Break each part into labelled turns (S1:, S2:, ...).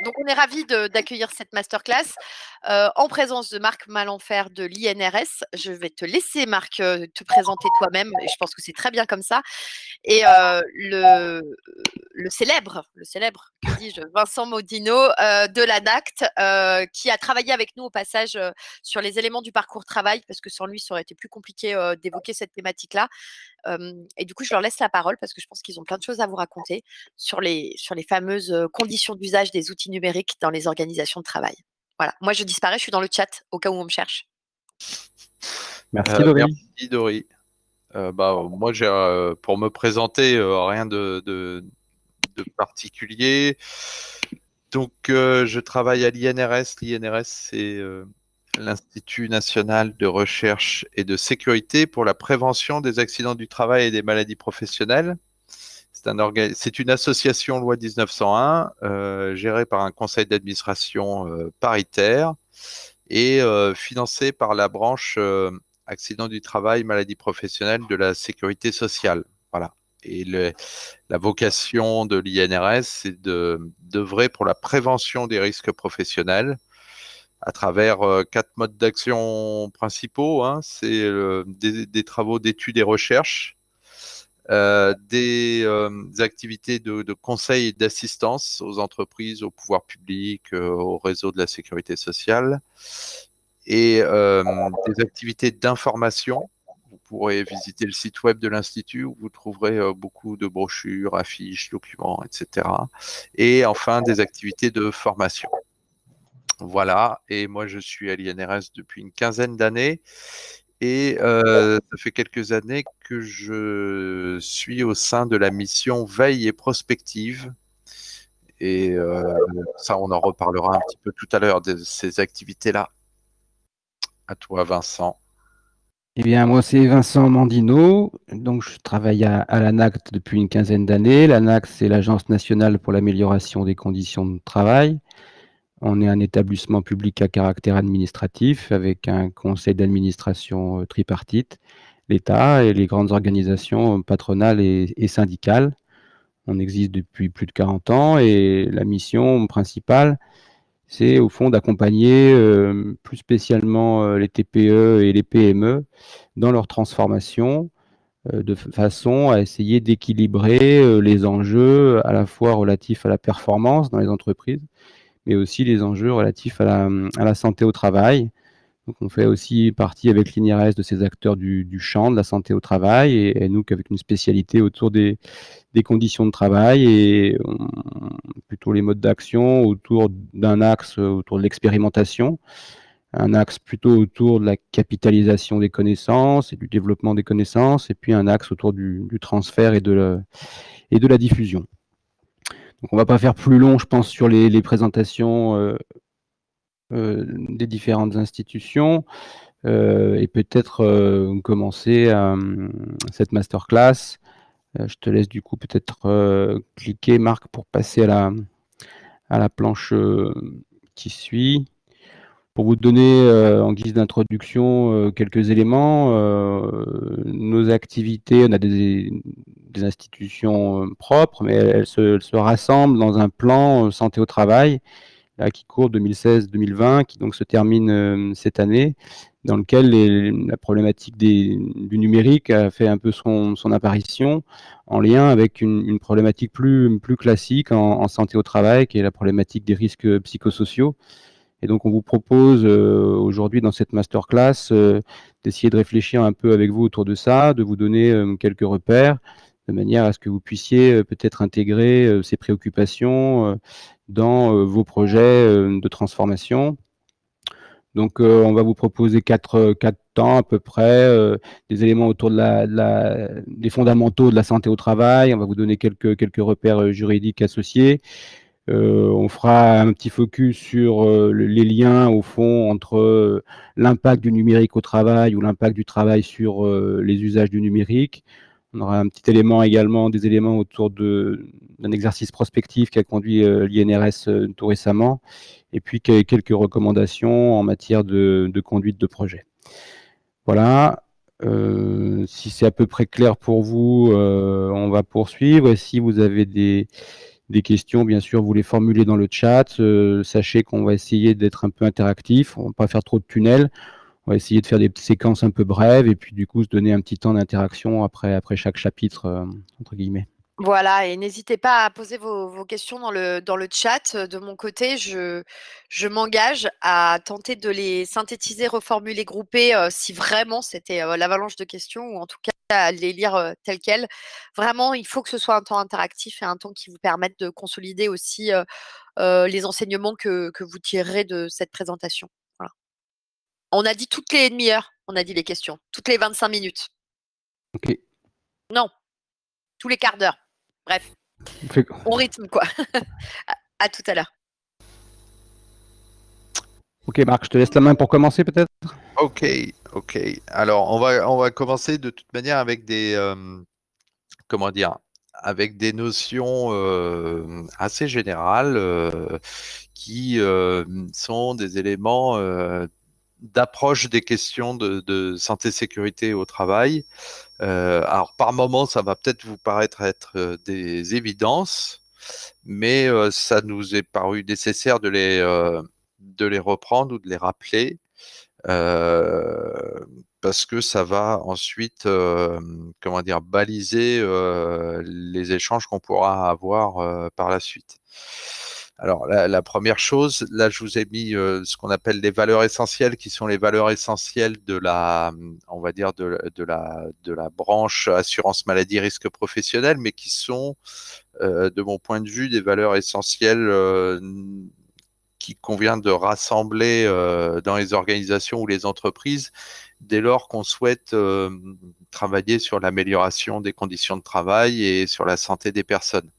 S1: Donc, on est ravis d'accueillir cette masterclass en présence de Marc Malenfer de l'INRS. Je vais te laisser, Marc, te présenter toi-même. Et je pense que c'est très bien comme ça. Et le célèbre, que dis-je, Vincent Modino de l'ADACT, qui a travaillé avec nous au passage sur les éléments du parcours travail, parce que sans lui, ça aurait été plus compliqué d'évoquer cette thématique-là. Et du coup, je leur laisse la parole parce que je pense qu'ils ont plein de choses à vous raconter sur les fameuses conditions d'usage des outils numériques dans les organisations de travail. Voilà. Moi, je disparais, je suis dans le chat au cas où on me cherche.
S2: Merci Dory.
S3: Merci Dory. Moi, pour me présenter, rien de particulier. Donc, je travaille à l'INRS. L'INRS, c'est l'Institut national de recherche et de sécurité pour la prévention des accidents du travail et des maladies professionnelles. C'est une association loi 1901 gérée par un conseil d'administration paritaire et financée par la branche accidents du travail, maladies professionnelles de la sécurité sociale. Voilà. Et la vocation de l'INRS, c'est d'œuvrer pour la prévention des risques professionnels à travers 4 modes d'action principaux. C'est des travaux d'études et recherche, des activités de conseil et d'assistance aux entreprises, aux pouvoirs publics, au réseau de la sécurité sociale, et des activités d'information. Vous pourrez visiter le site web de l'Institut où vous trouverez beaucoup de brochures, affiches, documents, etc. Et enfin, des activités de formation. Voilà, et moi je suis à l'INRS depuis une quinzaine d'années et ça fait quelques années que je suis au sein de la mission Veille et Prospective. Et ça, on en reparlera un petit peu tout à l'heure de ces activités-là. À toi, Vincent.
S2: Eh bien, moi, c'est Vincent Mandino. Donc, je travaille à l'ANACT depuis une quinzaine d'années. L'ANACT, c'est l'Agence nationale pour l'amélioration des conditions de travail. On est un établissement public à caractère administratif avec un conseil d'administration tripartite, l'État et les grandes organisations patronales et syndicales. On existe depuis plus de 40 ans et la mission principale, c'est au fond d'accompagner plus spécialement les TPE et les PME dans leur transformation de façon à essayer d'équilibrer les enjeux à la fois relatifs à la performance dans les entreprises, mais aussi les enjeux relatifs à la santé au travail. Donc, on fait aussi partie avec l'INRS de ces acteurs du champ de la santé au travail et nous avec une spécialité autour des conditions de travail et plutôt les modes d'action autour d'un axe autour de l'expérimentation, un axe plutôt autour de la capitalisation des connaissances et du développement des connaissances, et puis un axe autour du transfert et de la diffusion. Donc on ne va pas faire plus long, je pense, sur les présentations des différentes institutions et peut-être commencer cette masterclass. Je te laisse du coup peut-être cliquer, Marc, pour passer à la planche qui suit. Pour vous donner en guise d'introduction quelques éléments, nos activités, on a des institutions propres, mais elles se rassemblent dans un plan santé au travail là, qui court 2016-2020, qui donc se termine cette année, dans lequel la problématique du numérique a fait un peu son apparition en lien avec une problématique plus classique en santé au travail, qui est la problématique des risques psychosociaux. Et donc, on vous propose aujourd'hui dans cette masterclass d'essayer de réfléchir un peu avec vous autour de ça, de vous donner quelques repères, de manière à ce que vous puissiez peut-être intégrer ces préoccupations dans vos projets de transformation. Donc, on va vous proposer quatre temps à peu près, des éléments autour des fondamentaux de la santé au travail. On va vous donner quelques repères juridiques associés. On fera un petit focus sur les liens, au fond, entre l'impact du numérique au travail ou l'impact du travail sur les usages du numérique. On aura un petit élément également, des éléments autour d'un exercice prospectif qu'a conduit l'INRS tout récemment, et puis quelques recommandations en matière de conduite de projet. Voilà. Si c'est à peu près clair pour vous, on va poursuivre. Et si vous avez des des questions, bien sûr, vous les formulez dans le chat. Sachez qu'on va essayer d'être un peu interactif. On ne va pas faire trop de tunnels. On va essayer de faire des séquences un peu brèves et puis du coup se donner un petit temps d'interaction après chaque chapitre, entre guillemets.
S1: Voilà, et n'hésitez pas à poser vos questions dans le chat. De mon côté, je m'engage à tenter de les synthétiser, reformuler, grouper si vraiment c'était l'avalanche de questions, ou en tout cas à les lire telles quelles. Vraiment, il faut que ce soit un temps interactif et un temps qui vous permette de consolider aussi les enseignements que vous tirerez de cette présentation. Voilà. On a dit toutes les demi-heures, on a dit les questions, toutes les 25 minutes.
S2: Ok.
S1: Non, tous les quarts d'heure. Bref, on rythme quoi. À tout à l'heure.
S2: Ok Marc, je te laisse la main pour commencer peut-être.
S3: Ok. Alors on va commencer de toute manière avec des comment dire, avec des notions assez générales qui sont des éléments d'approche des questions de santé-sécurité au travail. Alors, par moment, ça va peut-être vous paraître être des évidences, mais ça nous est paru nécessaire de les reprendre ou de les rappeler, parce que ça va ensuite, comment dire, baliser les échanges qu'on pourra avoir par la suite. Alors, la première chose, là, je vous ai mis ce qu'on appelle les valeurs essentielles, qui sont les valeurs essentielles de la, on va dire, de la branche assurance maladie risque professionnel, mais qui sont, de mon point de vue, des valeurs essentielles qu'il convient de rassembler dans les organisations ou les entreprises dès lors qu'on souhaite travailler sur l'amélioration des conditions de travail et sur la santé des personnes.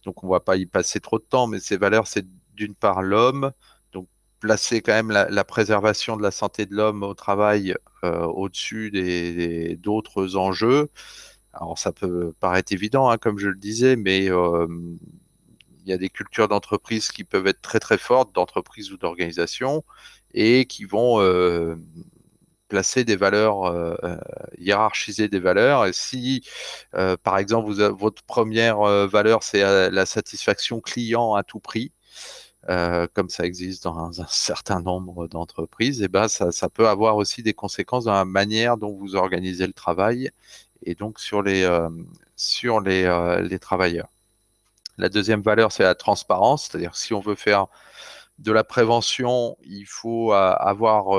S3: Donc, on ne va pas y passer trop de temps, mais ces valeurs, c'est d'une part l'homme, donc placer quand même la préservation de la santé de l'homme au travail au-dessus d'autres enjeux. Alors, ça peut paraître évident, hein, comme je le disais, mais il y a des cultures d'entreprise qui peuvent être très très fortes, d'entreprise ou d'organisation, et qui vont placer des valeurs, hiérarchiser des valeurs. Et si, par exemple, votre première valeur, c'est la satisfaction client à tout prix, comme ça existe dans un certain nombre d'entreprises, et ben ça peut avoir aussi des conséquences dans la manière dont vous organisez le travail et donc sur les travailleurs. La deuxième valeur, c'est la transparence, c'est-à-dire si on veut faire de la prévention, il faut avoir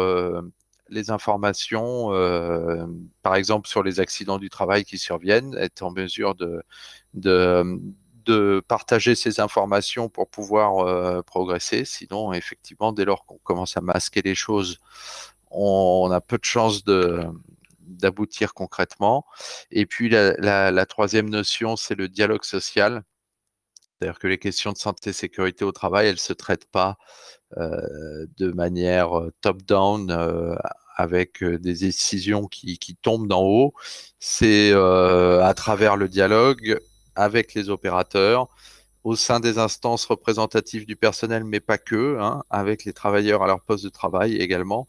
S3: les informations, par exemple sur les accidents du travail qui surviennent, être en mesure de, de partager ces informations pour pouvoir progresser. Sinon, effectivement, dès lors qu'on commence à masquer les choses, on a peu de chances d'aboutir concrètement. Et puis la troisième notion, c'est le dialogue social. C'est-à-dire que les questions de santé et sécurité au travail, elles ne se traitent pas de manière top-down avec des décisions qui tombent d'en haut. C'est à travers le dialogue avec les opérateurs, au sein des instances représentatives du personnel, mais pas que, hein, avec les travailleurs à leur poste de travail également,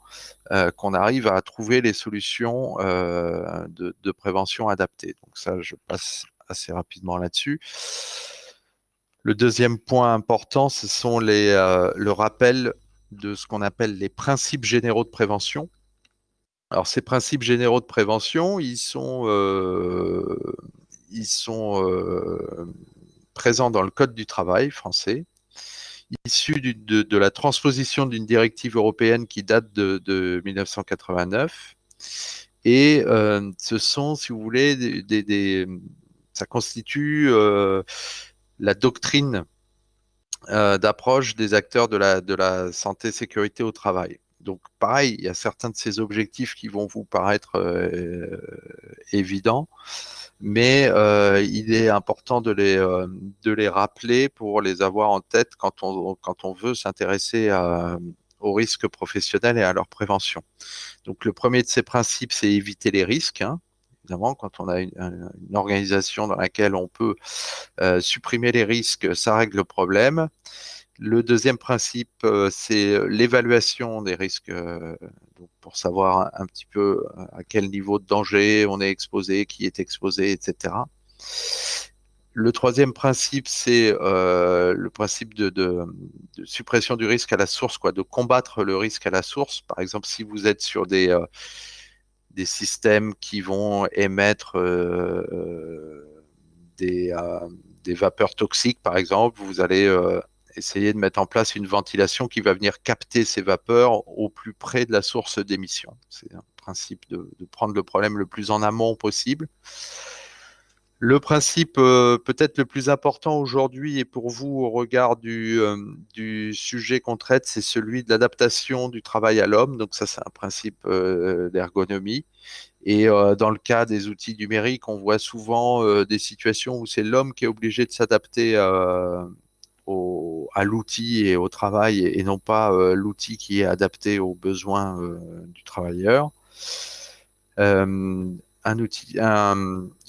S3: qu'on arrive à trouver les solutions de prévention adaptées. Donc ça, je passe assez rapidement là-dessus. Le deuxième point important, ce sont le rappel de ce qu'on appelle les principes généraux de prévention. Alors, ces principes généraux de prévention, ils sont présents dans le Code du travail français, issus de la transposition d'une directive européenne qui date de 1989. Et ce sont, si vous voulez, ça constitue la doctrine d'approche des acteurs de la santé et sécurité au travail. Donc, pareil, il y a certains de ces objectifs qui vont vous paraître évidents, mais il est important de les rappeler pour les avoir en tête quand on veut s'intéresser aux risques professionnels et à leur prévention. Donc, le premier de ces principes, c'est éviter les risques, hein. Évidemment, quand on a une organisation dans laquelle on peut supprimer les risques, ça règle le problème. Le deuxième principe, c'est l'évaluation des risques, donc pour savoir un petit peu à quel niveau de danger on est exposé, qui est exposé, etc. Le troisième principe, c'est le principe de suppression du risque à la source, quoi, de combattre le risque à la source. Par exemple, si vous êtes sur des systèmes qui vont émettre des vapeurs toxiques, par exemple, vous allez essayer de mettre en place une ventilation qui va venir capter ces vapeurs au plus près de la source d'émission. C'est un principe de prendre le problème le plus en amont possible. Le principe peut-être le plus important aujourd'hui et pour vous au regard du sujet qu'on traite, c'est celui de l'adaptation du travail à l'homme. Donc ça, c'est un principe d'ergonomie. Et dans le cas des outils numériques, on voit souvent des situations où c'est l'homme qui est obligé de s'adapter à l'outil et au travail et non pas l'outil qui est adapté aux besoins du travailleur.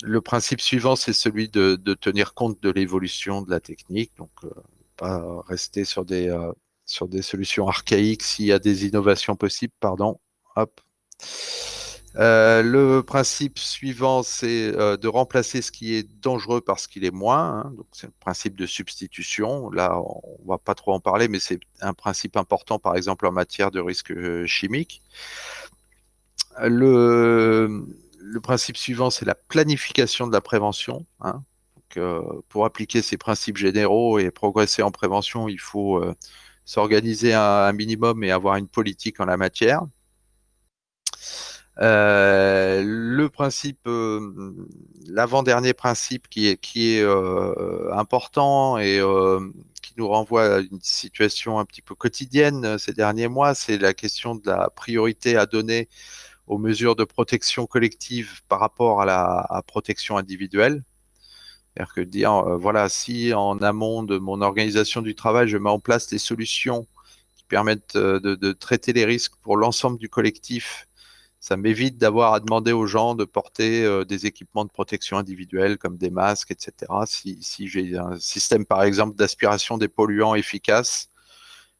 S3: Le principe suivant, c'est celui de tenir compte de l'évolution de la technique, donc pas rester sur des solutions archaïques s'il y a des innovations possibles, pardon. Hop. Le principe suivant, c'est de remplacer ce qui est dangereux par ce qui est moins. Hein. Donc, c'est le principe de substitution. Là, on va pas trop en parler, mais c'est un principe important, par exemple, en matière de risque chimique. Le principe suivant, c'est la planification de la prévention. Hein. Donc, pour appliquer ces principes généraux et progresser en prévention, il faut s'organiser un minimum et avoir une politique en la matière. Le principe, l'avant-dernier principe qui est important et qui nous renvoie à une situation un petit peu quotidienne ces derniers mois, c'est la question de la priorité à donner aux mesures de protection collective par rapport à la protection individuelle. C'est-à-dire que dire, voilà, si en amont de mon organisation du travail, je mets en place des solutions qui permettent de traiter les risques pour l'ensemble du collectif, ça m'évite d'avoir à demander aux gens de porter des équipements de protection individuelle comme des masques, etc. Si j'ai un système, par exemple, d'aspiration des polluants efficace,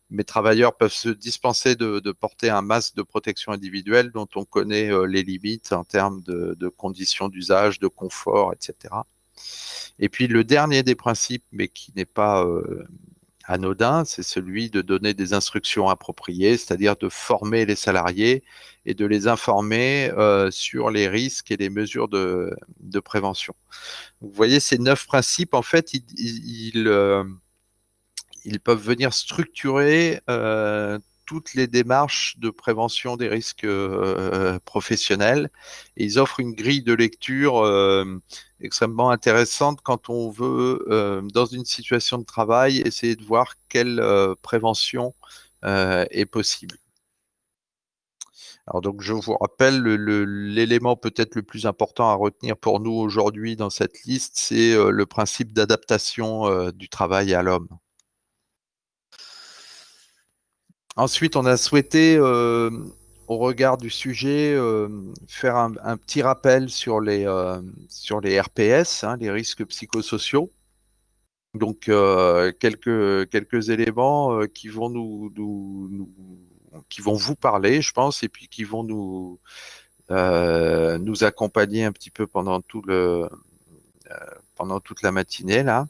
S3: mes travailleurs peuvent se dispenser de porter un masque de protection individuelle dont on connaît les limites en termes de conditions d'usage, de confort, etc. Et puis le dernier des principes, mais qui n'est pas anodin, c'est celui de donner des instructions appropriées, c'est-à-dire de former les salariés et de les informer sur les risques et les mesures de prévention. Vous voyez, ces 9 principes, en fait, ils peuvent venir structurer toutes les démarches de prévention des risques professionnels. Et ils offrent une grille de lecture extrêmement intéressante quand on veut, dans une situation de travail, essayer de voir quelle prévention est possible. Alors donc, je vous rappelle, l'élément peut-être le plus important à retenir pour nous aujourd'hui dans cette liste, c'est le principe d'adaptation du travail à l'homme. Ensuite, on a souhaité, au regard du sujet, faire un petit rappel sur les RPS, hein, les risques psychosociaux. Donc, quelques éléments qui vont qui vont vous parler, je pense, et puis qui vont nous accompagner un petit peu pendant toute la matinée là.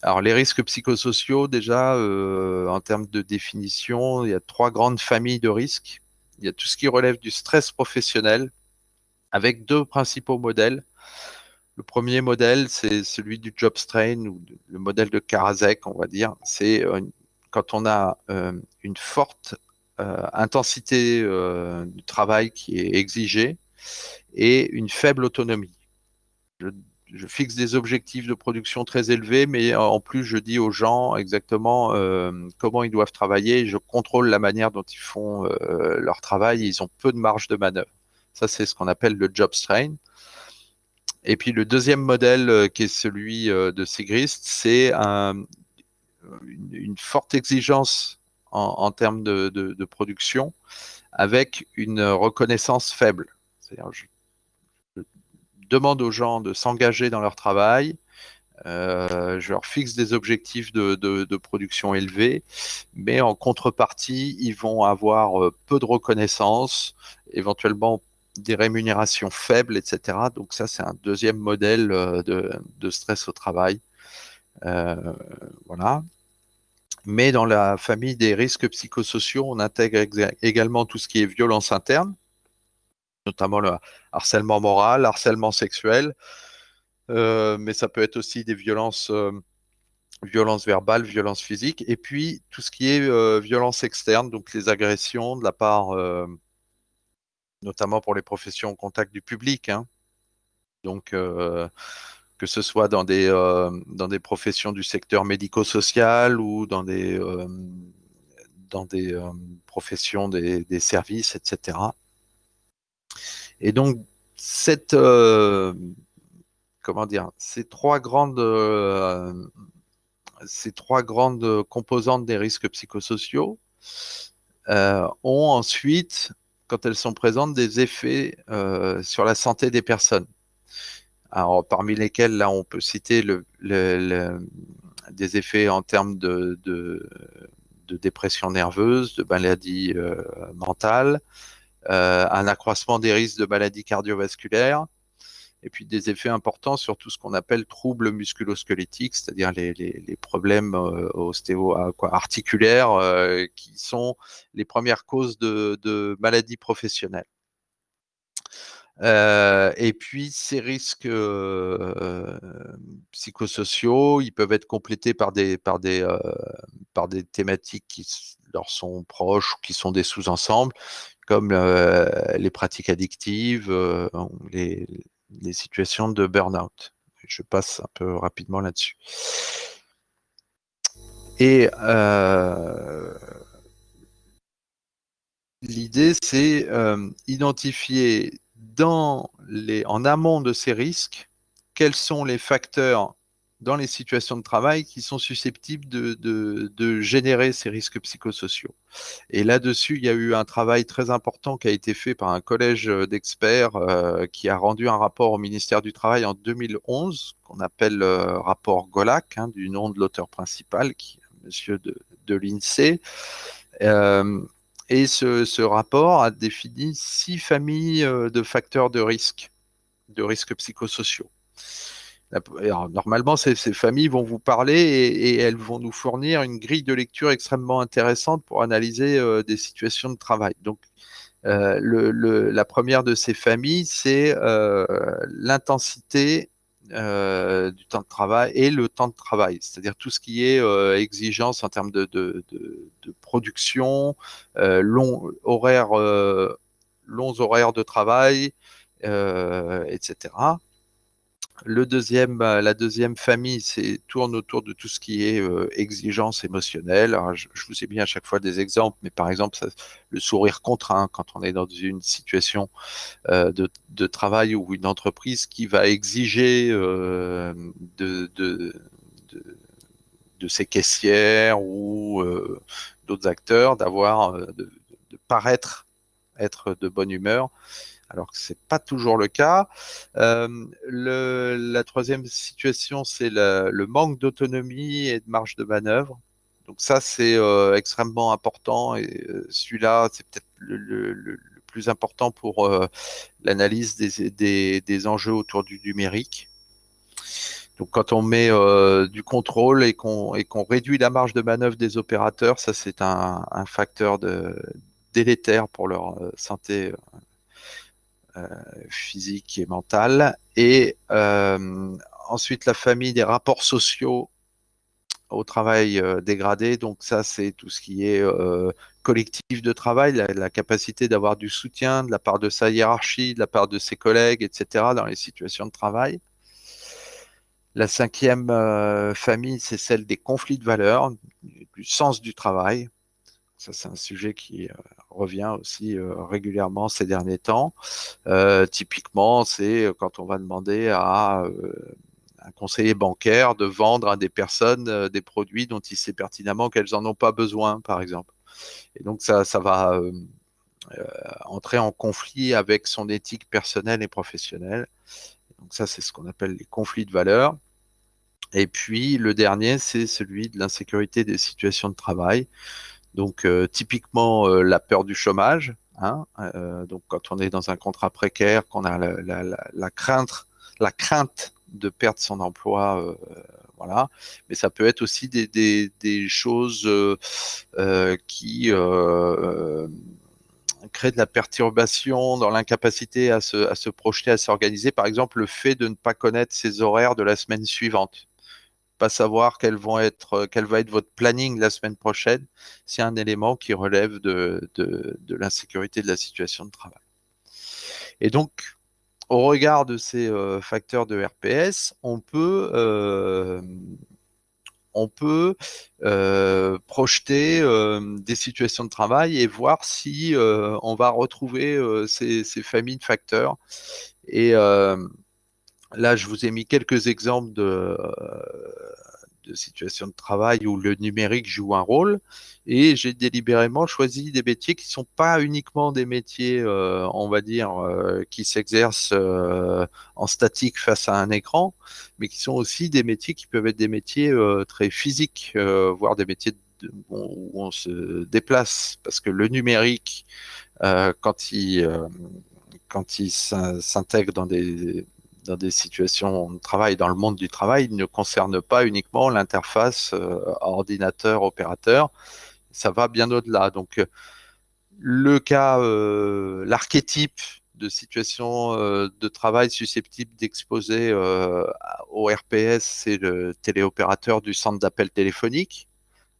S3: Alors, les risques psychosociaux, déjà, en termes de définition, il y a 3 grandes familles de risques. Il y a tout ce qui relève du stress professionnel, avec 2 principaux modèles. Le premier modèle, c'est celui du job strain, ou le modèle de Karasek, on va dire. C'est quand on a une forte intensité du travail qui est exigée et une faible autonomie. Je fixe des objectifs de production très élevés, mais en plus, je dis aux gens exactement comment ils doivent travailler. Je contrôle la manière dont ils font leur travail. Ils ont peu de marge de manœuvre. Ça, c'est ce qu'on appelle le job strain. Et puis, le deuxième modèle, qui est celui de Sigrist, c'est une forte exigence en termes de production avec une reconnaissance faible. C'est-à-dire, je demande aux gens de s'engager dans leur travail, je leur fixe des objectifs de production élevés, mais en contrepartie, ils vont avoir peu de reconnaissance, éventuellement des rémunérations faibles, etc. Donc ça, c'est un deuxième modèle de stress au travail. Voilà. Mais dans la famille des risques psychosociaux, on intègre également tout ce qui est violence interne, notamment le harcèlement moral, harcèlement sexuel, mais ça peut être aussi des violences verbales, violences physiques, et puis tout ce qui est violence externe, donc les agressions de la part, notamment pour les professions au contact du public, hein. Donc, que ce soit dans des professions du secteur médico-social ou dans des professions des services, etc. Et donc, comment dire, ces trois grandes composantes des risques psychosociaux ont ensuite, quand elles sont présentes, des effets sur la santé des personnes. Alors, parmi lesquels, là, on peut citer des effets en termes de dépression nerveuse, de maladie mentale, un accroissement des risques de maladies cardiovasculaires, et puis des effets importants sur tout ce qu'on appelle troubles musculo-squelettiques, c'est-à-dire les problèmes articulaires qui sont les premières causes de maladies professionnelles. Et puis ces risques psychosociaux, ils peuvent être complétés par des thématiques qui leur sont proches ou qui sont des sous-ensembles, comme les pratiques addictives, les situations de burn-out. Je passe un peu rapidement là-dessus. Et l'idée, c'est identifier en amont de ces risques, quels sont les facteurs dans les situations de travail qui sont susceptibles de générer ces risques psychosociaux. Et là-dessus, il y a eu un travail très important qui a été fait par un collège d'experts qui a rendu un rapport au ministère du Travail en 2011, qu'on appelle rapport Golac, hein, du nom de l'auteur principal, qui est monsieur de l'INSEE. Et ce rapport a défini 6 familles de facteurs de risque psychosociaux. Alors, normalement, ces familles vont vous parler et elles vont nous fournir une grille de lecture extrêmement intéressante pour analyser des situations de travail. Donc, la première de ces familles, c'est l'intensité du temps de travail et le temps de travail, c'est-à-dire tout ce qui est exigence en termes de production, longs horaires de travail, etc. La deuxième famille, tourne autour de tout ce qui est exigence émotionnelle. Alors, je vous ai mis à chaque fois des exemples, mais par exemple, le sourire contraint quand on est dans une situation de travail ou une entreprise qui va exiger de ses caissières ou d'autres acteurs de paraître être de bonne humeur, alors que c'est pas toujours le cas. La troisième situation, c'est le manque d'autonomie et de marge de manœuvre. Donc ça, c'est extrêmement important, et celui-là, c'est peut-être le plus important pour l'analyse des enjeux autour du numérique. Donc quand on met du contrôle et qu'on réduit la marge de manœuvre des opérateurs, ça c'est un facteur délétère pour leur santé physique et mentale. Et ensuite, la famille des rapports sociaux au travail dégradé. Donc ça, c'est tout ce qui est collectif de travail, la capacité d'avoir du soutien de la part de sa hiérarchie, de la part de ses collègues, etc., dans les situations de travail. La cinquième famille, c'est celle des conflits de valeurs, du sens du travail. Ça, c'est un sujet qui revient aussi régulièrement ces derniers temps. Typiquement, c'est quand on va demander à un conseiller bancaire de vendre à des personnes des produits dont il sait pertinemment qu'elles n'en ont pas besoin, par exemple. Et donc, ça va entrer en conflit avec son éthique personnelle et professionnelle. Donc ça, c'est ce qu'on appelle les conflits de valeurs. Et puis, le dernier, c'est celui de l'insécurité des situations de travail. Donc, typiquement, la peur du chômage. hein. Donc, quand on est dans un contrat précaire, qu'on a la crainte de perdre son emploi, voilà. Mais ça peut être aussi des choses qui créent de la perturbation dans l'incapacité à se projeter, à s'organiser. Par exemple, le fait de ne pas connaître ses horaires de la semaine suivante, pas savoir quel va être votre planning la semaine prochaine, c'est un élément qui relève de l'insécurité de la situation de travail. Et donc, au regard de ces facteurs de RPS, on peut projeter des situations de travail et voir si on va retrouver ces familles de facteurs. Et là, je vous ai mis quelques exemples de situations de travail où le numérique joue un rôle, et j'ai délibérément choisi des métiers qui ne sont pas uniquement des métiers, on va dire, qui s'exercent en statique face à un écran, mais qui sont aussi des métiers qui peuvent être des métiers très physiques, voire des métiers où on se déplace, parce que le numérique, quand il s'intègre dans des situations de travail, dans le monde du travail, il ne concerne pas uniquement l'interface ordinateur-opérateur, ça va bien au-delà. Donc, l'archétype de situation de travail susceptible d'exposer au RPS, c'est le téléopérateur du centre d'appel téléphonique.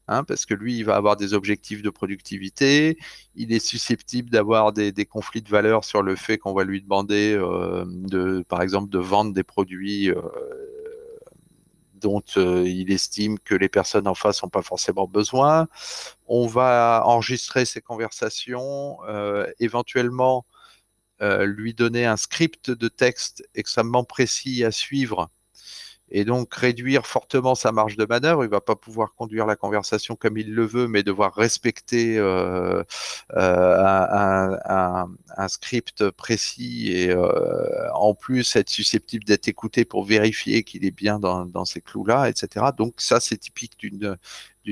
S3: Hein, parce que lui, il va avoir des objectifs de productivité, il est susceptible d'avoir des conflits de valeurs sur le fait qu'on va lui demander, par exemple, de vendre des produits dont il estime que les personnes en face n'ont pas forcément besoin. On va enregistrer ces conversations, éventuellement lui donner un script de texte extrêmement précis à suivre, et donc réduire fortement sa marge de manœuvre. Il ne va pas pouvoir conduire la conversation comme il le veut, mais devoir respecter un script précis, et en plus être susceptible d'être écouté pour vérifier qu'il est bien dans ces clous-là, etc. Donc ça, c'est typique d'une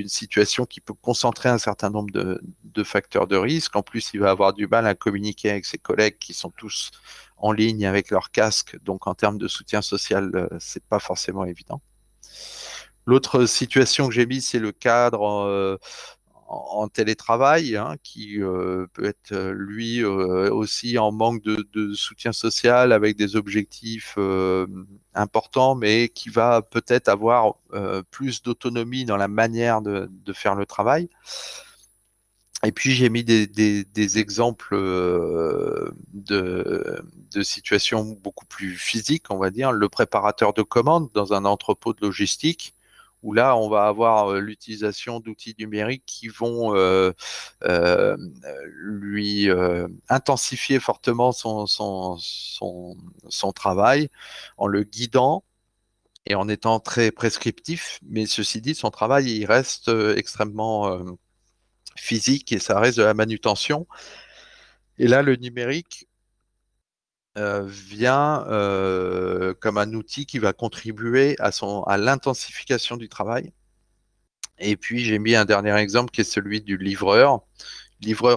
S3: situation qui peut concentrer un certain nombre de facteurs de risque. En plus, il va avoir du mal à communiquer avec ses collègues qui sont tous en ligne avec leur casque, donc en termes de soutien social, c'est pas forcément évident. L'autre situation que j'ai mise, c'est le cadre en télétravail, hein, qui peut être lui aussi en manque de soutien social, avec des objectifs importants, mais qui va peut-être avoir plus d'autonomie dans la manière de faire le travail. Et puis j'ai mis des exemples de situations beaucoup plus physiques, on va dire. Le préparateur de commandes dans un entrepôt de logistique, où là on va avoir l'utilisation d'outils numériques qui vont lui intensifier fortement son travail, en le guidant et en étant très prescriptif. Mais ceci dit, son travail, il reste extrêmement physique, et ça reste de la manutention. Et là, le numérique vient comme un outil qui va contribuer à l'intensification du travail. Et puis, j'ai mis un dernier exemple qui est celui du livreur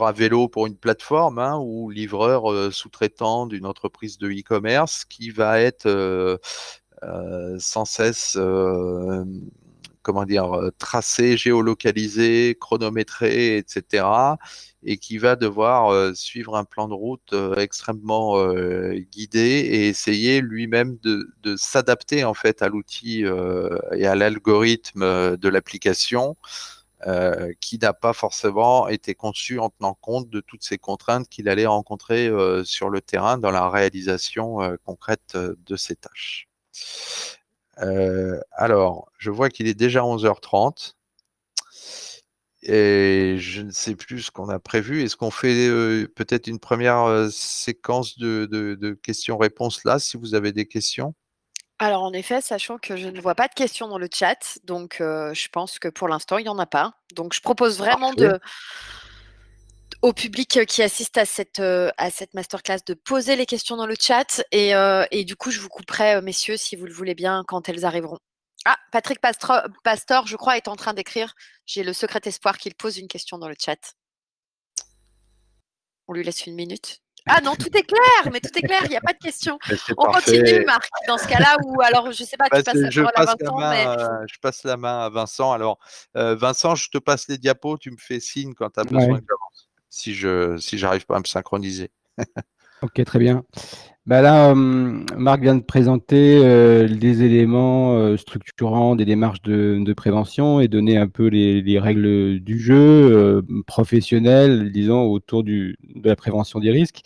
S3: à vélo pour une plateforme, hein, ou livreur sous-traitant d'une entreprise de e-commerce, qui va être sans cesse comment dire, tracé, géolocalisé, chronométré, etc., et qui va devoir suivre un plan de route extrêmement guidé, et essayer lui-même de s'adapter en fait à l'outil et à l'algorithme de l'application, qui n'a pas forcément été conçu en tenant compte de toutes ces contraintes qu'il allait rencontrer sur le terrain dans la réalisation concrète de ses tâches. Alors, je vois qu'il est déjà 11h30 et je ne sais plus ce qu'on a prévu. Est-ce qu'on fait peut-être une première séquence de questions-réponses là, si vous avez des questions?
S1: Alors en effet, sachant que je ne vois pas de questions dans le chat, donc je pense que pour l'instant, il n'y en a pas. Donc je propose vraiment
S3: Parfait.
S1: au public qui assiste à cette masterclass de poser les questions dans le chat, et du coup, je vous couperai, messieurs, si vous le voulez bien, quand elles arriveront. Ah, Patrick Pastor, je crois, est en train d'écrire. J'ai le secret espoir qu'il pose une question dans le chat. On lui laisse 1 minute. Ah non, tout est clair, mais tout est clair, il n'y a pas de question.
S3: C'est
S1: On
S3: parfait.
S1: continue, Marc, dans ce cas-là, ou alors, je ne sais pas, tu passes la
S3: Je
S1: parole à
S3: passe
S1: Vincent, mais...
S3: je passe la main à Vincent. Alors, Vincent, je te passe les diapos, tu me fais signe quand tu as besoin
S2: Ouais.
S3: que j'avance, si j'arrive pas à me synchroniser.
S2: Ok, très bien. Bah là, Marc vient de présenter des éléments structurants des démarches de prévention et donner un peu les règles du jeu professionnel, disons, autour de la prévention des risques.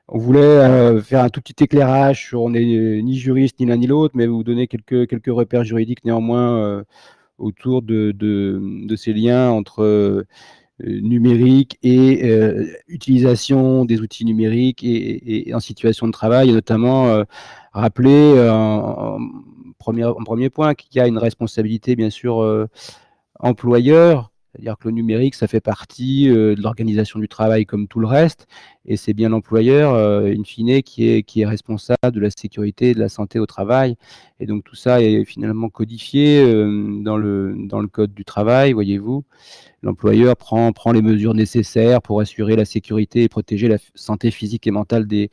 S2: On voulait faire un tout petit éclairage sur, on n'est ni juriste ni l'un ni l'autre, mais vous donner quelques repères juridiques néanmoins autour de ces liens entre numérique et utilisation des outils numériques et en situation de travail, et notamment rappeler en premier point qu'il y a une responsabilité bien sûr employeur, c'est-à-dire que le numérique, ça fait partie de l'organisation du travail comme tout le reste, et c'est bien l'employeur, in fine, qui est responsable de la sécurité et de la santé au travail. Et donc tout ça est finalement codifié dans le code du travail, voyez-vous. L'employeur prend les mesures nécessaires pour assurer la sécurité et protéger la santé physique et mentale des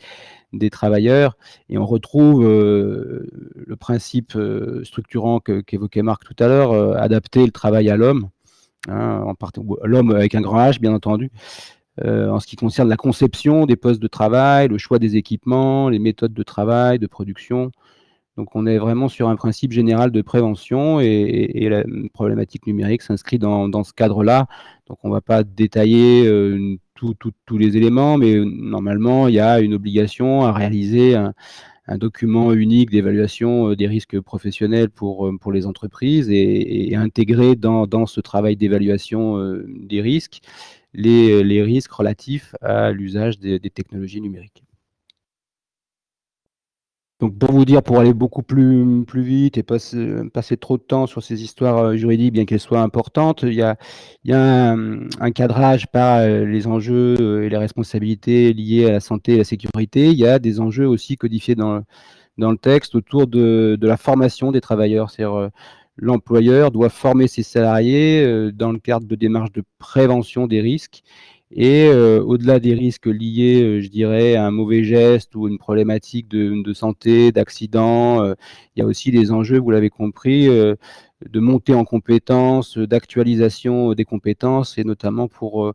S2: travailleurs. Et on retrouve le principe structurant qu'évoquait Marc tout à l'heure, adapter le travail à l'homme, hein, l'homme avec un grand H, bien entendu, en ce qui concerne la conception des postes de travail, le choix des équipements, les méthodes de travail, de production. Donc on est vraiment sur un principe général de prévention et la problématique numérique s'inscrit dans ce cadre-là. Donc on ne va pas détailler tous les éléments, mais normalement il y a une obligation à réaliser un document unique d'évaluation des risques professionnels pour les entreprises et intégrer dans ce travail d'évaluation des risques les risques relatifs à l'usage des technologies numériques. Donc pour vous dire, pour aller beaucoup plus vite et passer trop de temps sur ces histoires juridiques, bien qu'elles soient importantes, il y a un cadrage par les enjeux et les responsabilités liées à la santé et la sécurité. Il y a des enjeux aussi codifiés dans le texte autour de la formation des travailleurs. C'est-à-dire l'employeur doit former ses salariés dans le cadre de démarches de prévention des risques. Et au-delà des risques liés, je dirais, à un mauvais geste ou une problématique de santé, d'accident, il y a aussi des enjeux, vous l'avez compris, de montée en compétences, d'actualisation des compétences, et notamment pour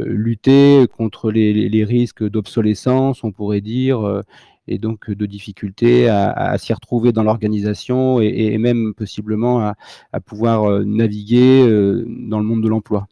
S2: lutter contre les risques d'obsolescence, on pourrait dire, et donc de difficulté à s'y retrouver dans l'organisation et même possiblement à pouvoir naviguer dans le monde de l'emploi.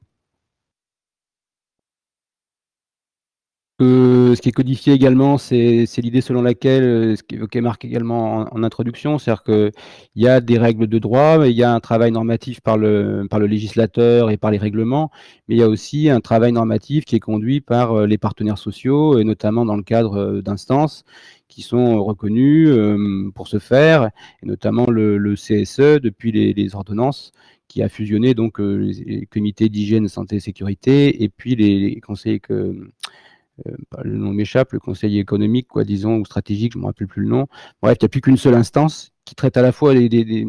S2: Ce qui est codifié également, c'est l'idée selon laquelle, ce qu'évoquait Marc également en introduction, c'est-à-dire qu'il y a des règles de droit, mais il y a un travail normatif par le législateur et par les règlements, mais il y a aussi un travail normatif qui est conduit par les partenaires sociaux, et notamment dans le cadre d'instances qui sont reconnues pour ce faire, et notamment le CSE depuis les ordonnances, qui a fusionné donc les comités d'hygiène, santé et sécurité, et puis les conseils le nom m'échappe, le conseil économique, quoi, disons, ou stratégique, je ne me rappelle plus le nom. Bref, il n'y a plus qu'une seule instance qui traite à la fois des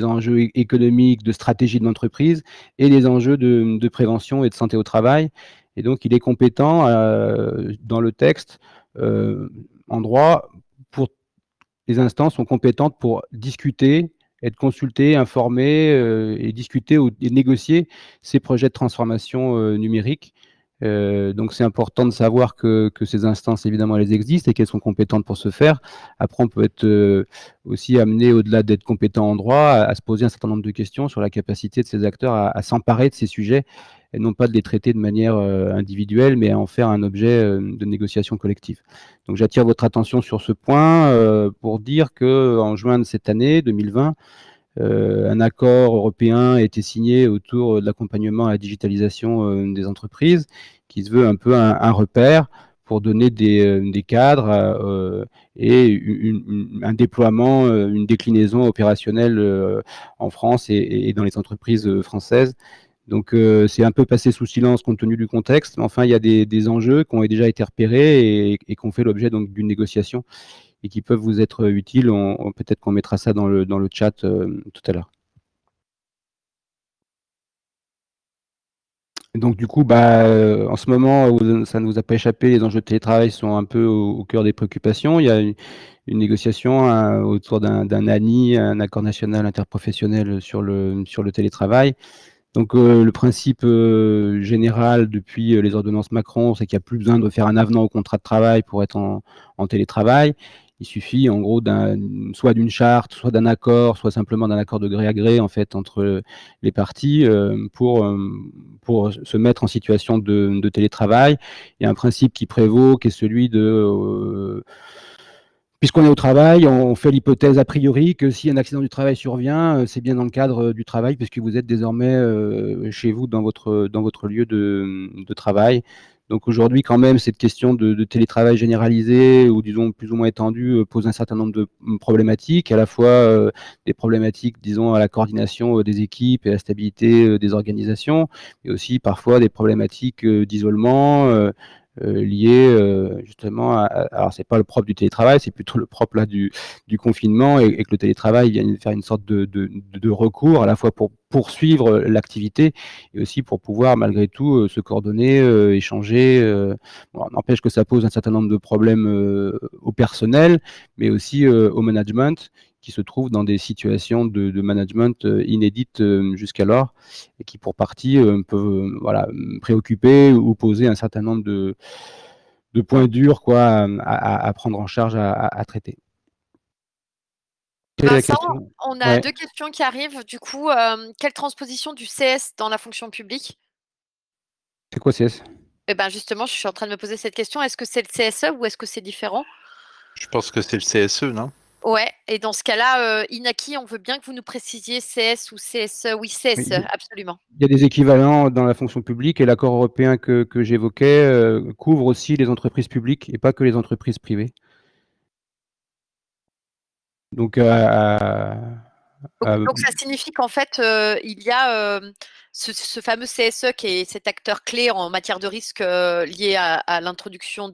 S2: enjeux économiques, de stratégie de l'entreprise et des enjeux de prévention et de santé au travail. Et donc, il est compétent dans le texte, en droit, les instances sont compétentes pour discuter, être consultées, informées et discuter et négocier ces projets de transformation numérique. Donc c'est important de savoir que ces instances, évidemment, elles existent et qu'elles sont compétentes pour ce faire. Après, on peut être aussi amené, au-delà d'être compétent en droit, à se poser un certain nombre de questions sur la capacité de ces acteurs à s'emparer de ces sujets, et non pas de les traiter de manière individuelle, mais à en faire un objet de négociation collective. Donc j'attire votre attention sur ce point pour dire qu'en juin de cette année, 2020, un accord européen a été signé autour de l'accompagnement à la digitalisation des entreprises, qui se veut un peu un repère pour donner des cadres et un déploiement, une déclinaison opérationnelle en France et dans les entreprises françaises. Donc c'est un peu passé sous silence compte tenu du contexte, mais enfin il y a des enjeux qui ont déjà été repérés et qui ont fait l'objet donc d'une négociation et qui peuvent vous être utiles. Peut-être qu'on mettra ça dans le chat tout à l'heure. Donc du coup, en ce moment, ça ne vous a pas échappé, les enjeux de télétravail sont un peu au cœur des préoccupations. Il y a une négociation autour d'un ANI, un accord national interprofessionnel sur le télétravail. Donc le principe général depuis les ordonnances Macron, c'est qu'il n'y a plus besoin de faire un avenant au contrat de travail pour être en télétravail. Il suffit en gros soit d'une charte, soit d'un accord, soit simplement d'un accord de gré à gré en fait entre les parties pour se mettre en situation de télétravail. Il y a un principe qui prévaut, qui est celui de puisqu'on est au travail, on fait l'hypothèse a priori que si un accident du travail survient, c'est bien dans le cadre du travail, puisque vous êtes désormais chez vous dans votre lieu de travail. Donc aujourd'hui, quand même, cette question de télétravail généralisé ou disons plus ou moins étendu pose un certain nombre de problématiques, à la fois des problématiques, disons, à la coordination des équipes et à la stabilité des organisations, mais aussi parfois des problématiques d'isolement. Liées justement alors c'est pas le propre du télétravail, c'est plutôt le propre là du confinement et que le télétravail vienne faire une sorte de recours à la fois pour poursuivre l'activité et aussi pour pouvoir malgré tout se coordonner, échanger. Bon, n'empêche que ça pose un certain nombre de problèmes au personnel, mais aussi au management qui se trouve dans des situations de management inédites jusqu'alors et qui pour partie peuvent voilà, préoccuper ou poser un certain nombre de points durs quoi, à prendre en charge, à traiter. Quelle est la
S1: Vincent,
S2: question?
S1: on a
S2: Ouais.
S1: 2 questions qui arrivent. Du coup, quelle transposition du CS dans la fonction publique?
S2: C'est quoi CS?
S1: Eh ben justement, je suis en train de me poser cette question. Est-ce que c'est le CSE ou est-ce que c'est différent?
S3: Je pense que c'est le CSE, non?
S1: Ouais, et dans ce cas-là, Inaki, on veut bien que vous nous précisiez CS ou CSE. Oui, CSE,
S2: Oui,
S1: absolument.
S2: il y a des équivalents dans la fonction publique et l'accord européen que j'évoquais couvre aussi les entreprises publiques et pas que les entreprises privées. Donc,
S1: Donc ça signifie qu'en fait, il y a ce fameux CSE qui est cet acteur clé en matière de risque lié à l'introduction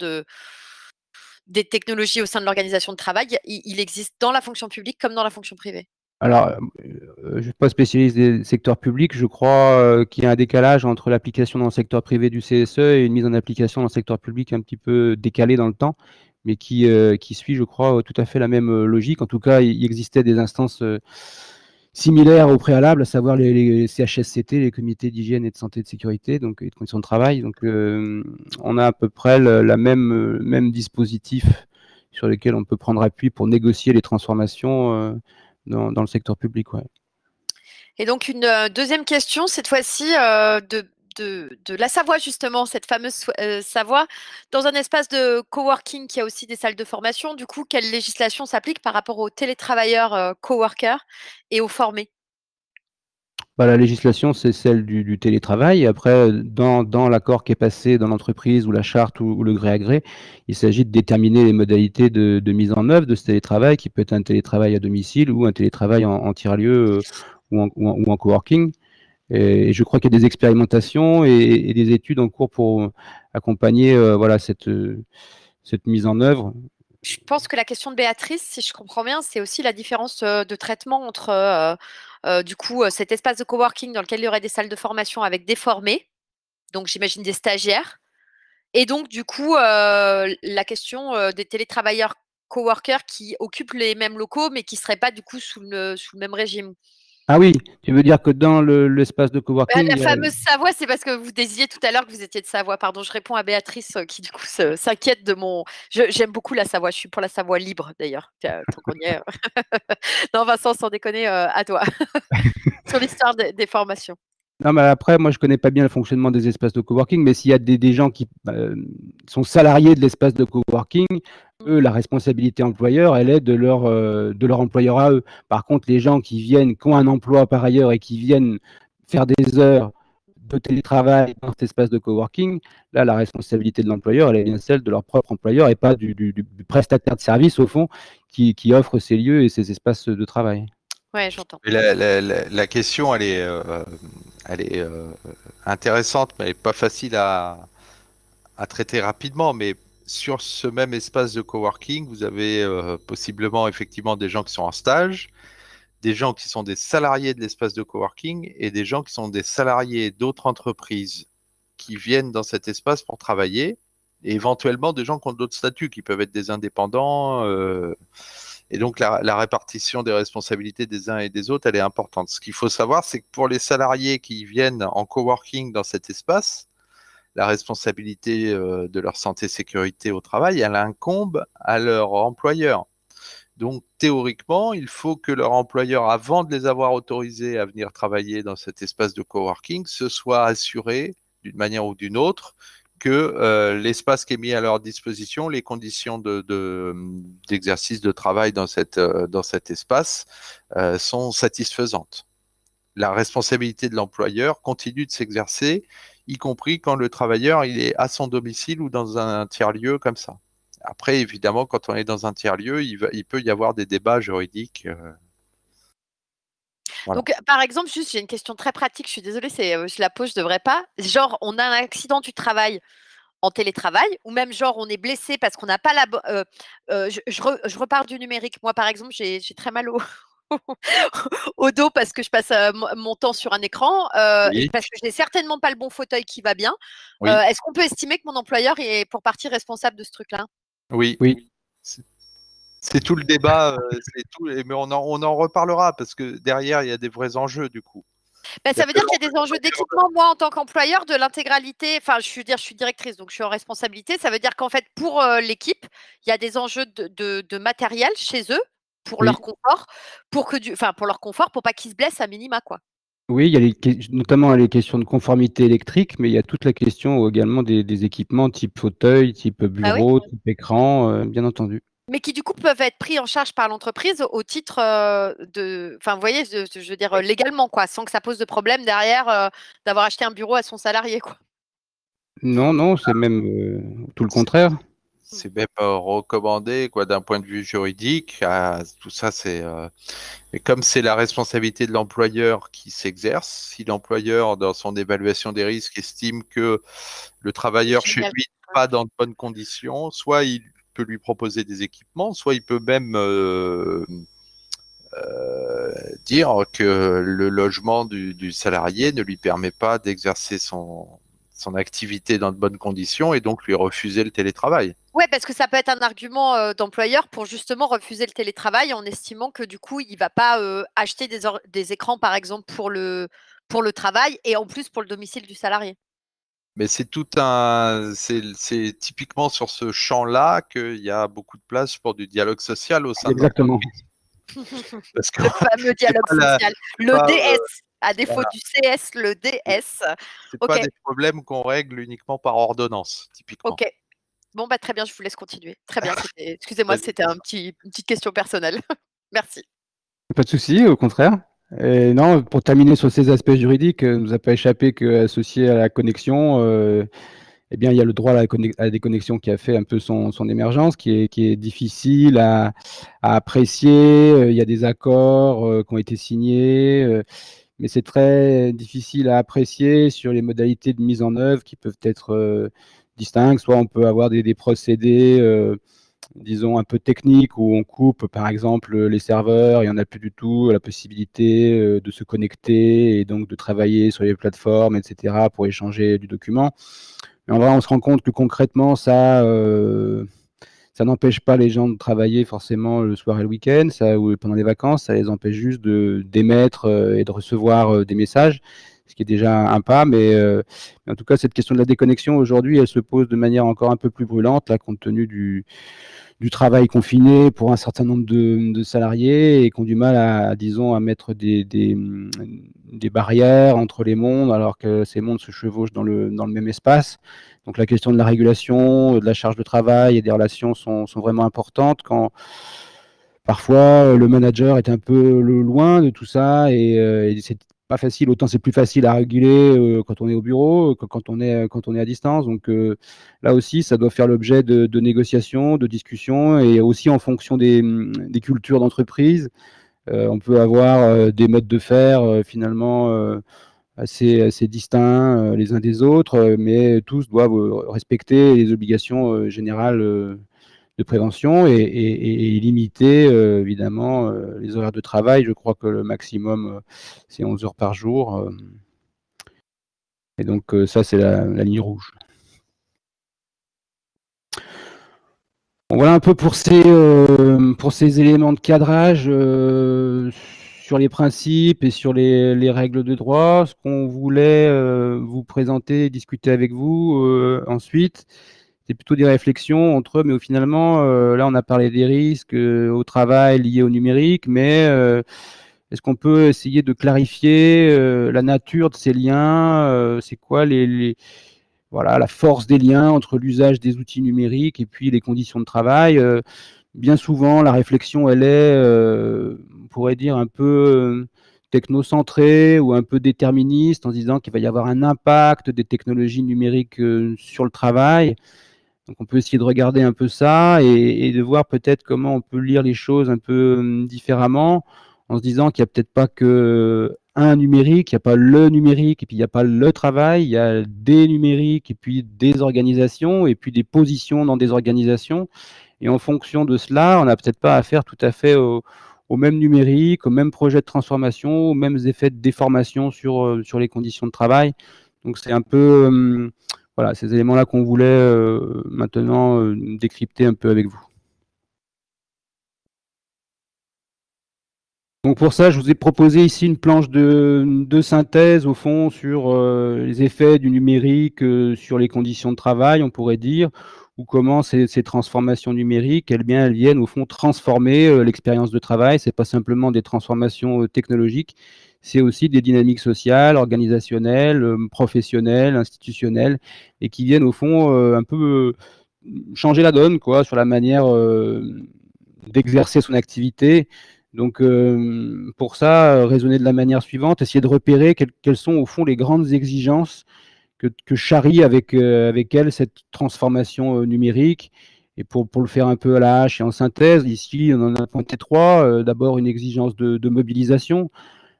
S1: des technologies au sein de l'organisation de travail. Il existe dans la fonction publique comme dans la fonction privée.
S2: alors, je ne suis pas spécialiste des secteurs publics. Je crois qu'il y a un décalage entre l'application dans le secteur privé du CSE et une mise en application dans le secteur public un petit peu décalée dans le temps, mais qui suit, je crois, tout à fait la même logique. En tout cas, il existait des instances similaires au préalable, à savoir les CHSCT, les comités d'hygiène et de santé et de sécurité, donc et de conditions de travail. Donc, on a à peu près la même dispositif sur lequel on peut prendre appui pour négocier les transformations dans le secteur public. Ouais.
S1: Et donc une deuxième question, cette fois-ci de la Savoie justement, cette fameuse Savoie, dans un espace de coworking qui a aussi des salles de formation. Du coup, quelle législation s'applique par rapport aux télétravailleurs coworkers et aux formés?
S2: La législation, c'est celle du télétravail. Et après, dans l'accord qui est passé dans l'entreprise ou la charte ou le gré à gré, il s'agit de déterminer les modalités de mise en œuvre de ce télétravail, qui peut être un télétravail à domicile ou un télétravail en tiers-lieu ou en coworking. Et je crois qu'il y a des expérimentations et des études en cours pour accompagner voilà, cette mise en œuvre.
S1: Je pense que la question de Béatrice, si je comprends bien, c'est aussi la différence de traitement entre du coup cet espace de coworking dans lequel il y aurait des salles de formation avec des formés, donc j'imagine des stagiaires, et donc du coup la question des télétravailleurs coworkers qui occupent les mêmes locaux mais qui ne seraient pas du coup sous le même régime.
S2: Ah oui, tu veux dire que dans l'espace de coworking,
S1: La
S2: il y a...
S1: fameuse Savoie, c'est parce que vous disiez tout à l'heure que vous étiez de Savoie. Pardon, je réponds à Béatrice qui du coup s'inquiète de mon. J'aime beaucoup la Savoie. Je suis pour la Savoie libre d'ailleurs. Tant qu'on y est. Non, Vincent, sans déconner, à toi sur l'histoire des formations.
S2: Non, mais après, moi, je connais pas bien le fonctionnement des espaces de coworking, mais s'il y a des gens qui sont salariés de l'espace de coworking, eux, la responsabilité employeur, elle est de leur employeur à eux. Par contre, les gens qui viennent, qui ont un emploi par ailleurs et qui viennent faire des heures de télétravail dans cet espace de coworking, là, la responsabilité de l'employeur, elle est bien celle de leur propre employeur et pas du prestataire de service, au fond, qui offre ces lieux et ces espaces de travail.
S1: Ouais, j'entends.
S3: La question, elle est intéressante, mais pas facile à traiter rapidement. Mais sur ce même espace de coworking, vous avez possiblement effectivement des gens qui sont en stage, des gens qui sont des salariés de l'espace de coworking et des gens qui sont des salariés d'autres entreprises qui viennent dans cet espace pour travailler, et éventuellement des gens qui ont d'autres statuts, qui peuvent être des indépendants. Et donc, la répartition des responsabilités des uns et des autres, elle est importante. Ce qu'il faut savoir, c'est que pour les salariés qui viennent en coworking dans cet espace, la responsabilité de leur santé et sécurité au travail, elle incombe à leur employeur. Donc, théoriquement, il faut que leur employeur, avant de les avoir autorisés à venir travailler dans cet espace de coworking, se soit assuré, d'une manière ou d'une autre, que l'espace qui est mis à leur disposition, les conditions d'exercice de travail dans cet espace sont satisfaisantes. La responsabilité de l'employeur continue de s'exercer, y compris quand le travailleur il est à son domicile ou dans un tiers-lieu comme ça. Après, évidemment, quand on est dans un tiers-lieu, il peut y avoir des débats juridiques. Voilà.
S1: Donc, par exemple, juste, j'ai une question très pratique. Je suis désolée, je la pose, je devrais pas. Genre, on a un accident du travail en télétravail, ou même genre, on est blessé parce qu'on n'a pas la. Je repars du numérique. Moi, par exemple, j'ai très mal au dos parce que je passe mon temps sur un écran,
S3: Oui.
S1: parce que je n'ai certainement pas le bon fauteuil qui va bien.
S3: Oui.
S1: Est-ce qu'on peut estimer que mon employeur est pour partie responsable de ce truc-là?
S3: Oui.
S2: Oui.
S3: C'est tout le débat, mais on en reparlera parce que derrière, il y a des vrais enjeux du coup.
S1: Ça veut dire qu'il y a des enjeux d'équipement, moi, en tant qu'employeur, de l'intégralité. Enfin, je suis directrice, donc je suis en responsabilité. Ça veut dire qu'en fait, pour l'équipe, il y a des enjeux de matériel chez eux pour leur confort, pour leur confort, pour pas qu'ils se blessent à minima, quoi.
S2: Oui, il y a notamment les questions de conformité électrique, mais il y a toute la question également des équipements type fauteuil, type bureau, type écran, bien entendu.
S1: Mais qui du coup peuvent être pris en charge par l'entreprise au titre enfin, vous voyez, je veux dire légalement, quoi, sans que ça pose de problème derrière d'avoir acheté un bureau à son salarié, quoi.
S2: Non, c'est même tout le contraire.
S3: C'est même recommandé, quoi, d'un point de vue juridique. Tout ça, mais comme c'est la responsabilité de l'employeur qui s'exerce, si l'employeur, dans son évaluation des risques, estime que le travailleur chez lui n'est pas dans de bonnes conditions, soit il peut lui proposer des équipements, soit il peut même dire que le logement du salarié ne lui permet pas d'exercer son activité dans de bonnes conditions et donc lui refuser le télétravail.
S1: Ouais, parce que ça peut être un argument d'employeur pour justement refuser le télétravail en estimant que du coup, il ne va pas acheter des écrans, par exemple, pour le travail et en plus pour le domicile du salarié.
S3: Mais c'est typiquement sur ce champ-là qu'il y a beaucoup de place pour du dialogue social au sein de
S2: Exactement.
S3: Parce que
S1: le fameux dialogue social. Le DS, à défaut du CS, le DS.
S3: C'est pas des problèmes qu'on règle uniquement par ordonnance, typiquement.
S1: Ok. Bon, très bien, je vous laisse continuer. Très bien, excusez-moi, c'était une petite question personnelle. Merci.
S2: Pas de souci, au contraire. Et non, pour terminer sur ces aspects juridiques, il ne nous a pas échappé qu'associé à la connexion, eh bien, il y a le droit à la déconnexion qui a fait un peu son émergence, qui est difficile à apprécier. Il y a des accords qui ont été signés, mais c'est très difficile à apprécier sur les modalités de mise en œuvre qui peuvent être distinctes. Soit on peut avoir des procédés disons, un peu techniques où on coupe, par exemple, les serveurs, il n'y en a plus du tout, la possibilité de se connecter et donc de travailler sur les plateformes, etc., pour échanger du document. Mais en vrai, on se rend compte que concrètement, ça n'empêche pas les gens de travailler forcément le soir et le week-end, ou pendant les vacances, ça les empêche juste d'émettre et de recevoir des messages, ce qui est déjà un pas, mais en tout cas, cette question de la déconnexion, aujourd'hui, elle se pose de manière encore un peu plus brûlante, là, compte tenu du travail confiné pour un certain nombre de salariés et qui ont du mal disons, à mettre des barrières entre les mondes alors que ces mondes se chevauchent dans le même espace. Donc la question de la régulation, de la charge de travail et des relations sont vraiment importantes quand parfois le manager est un peu loin de tout ça et c'est pas facile, autant c'est plus facile à réguler quand on est au bureau que quand on est à distance. Donc là aussi, ça doit faire l'objet de négociations, de discussions et aussi en fonction des cultures d'entreprise. On peut avoir des modes de faire finalement assez distincts les uns des autres, mais tous doivent respecter les obligations générales de prévention et limiter évidemment les horaires de travail. Je crois que le maximum, c'est 11 heures par jour. Et donc, ça, c'est la ligne rouge. Bon, voilà un peu pour ces éléments de cadrage sur les principes et sur les règles de droit. Ce qu'on voulait vous présenter et discuter avec vous ensuite, c'est plutôt des réflexions entre eux, mais finalement, là, on a parlé des risques au travail liés au numérique, mais est-ce qu'on peut essayer de clarifier la nature de ces liens, c'est quoi voilà, la force des liens entre l'usage des outils numériques et puis les conditions de travail. Bien souvent, la réflexion, elle est, on pourrait dire, un peu technocentrée ou un peu déterministe, en se disant qu'il va y avoir un impact des technologies numériques sur le travail. Donc, on peut essayer de regarder un peu ça et de voir peut-être comment on peut lire les choses un peu différemment, en se disant qu'il n'y a peut-être pas que un numérique, il n'y a pas le numérique, et puis il n'y a pas le travail, il y a des numériques, et puis des organisations, et puis des positions dans des organisations. Et en fonction de cela, on n'a peut-être pas affaire tout à fait au même numérique, au même projet de transformation, aux mêmes effets de déformation sur les conditions de travail. Donc c'est un peu voilà, ces éléments-là qu'on voulait maintenant décrypter un peu avec vous. Donc pour ça, je vous ai proposé ici une planche de synthèse au fond sur les effets du numérique sur les conditions de travail, on pourrait dire, ou comment ces transformations numériques, elles viennent au fond transformer l'expérience de travail. C'est pas simplement des transformations technologiques, c'est aussi des dynamiques sociales, organisationnelles, professionnelles, institutionnelles, et qui viennent au fond un peu changer la donne, quoi, sur la manière d'exercer son activité. Donc, pour ça, raisonner de la manière suivante, essayer de repérer quelles sont au fond les grandes exigences que charrie avec elle cette transformation numérique. Et pour le faire un peu à la hache et en synthèse, ici, on en a pointé trois. D'abord, une exigence de mobilisation.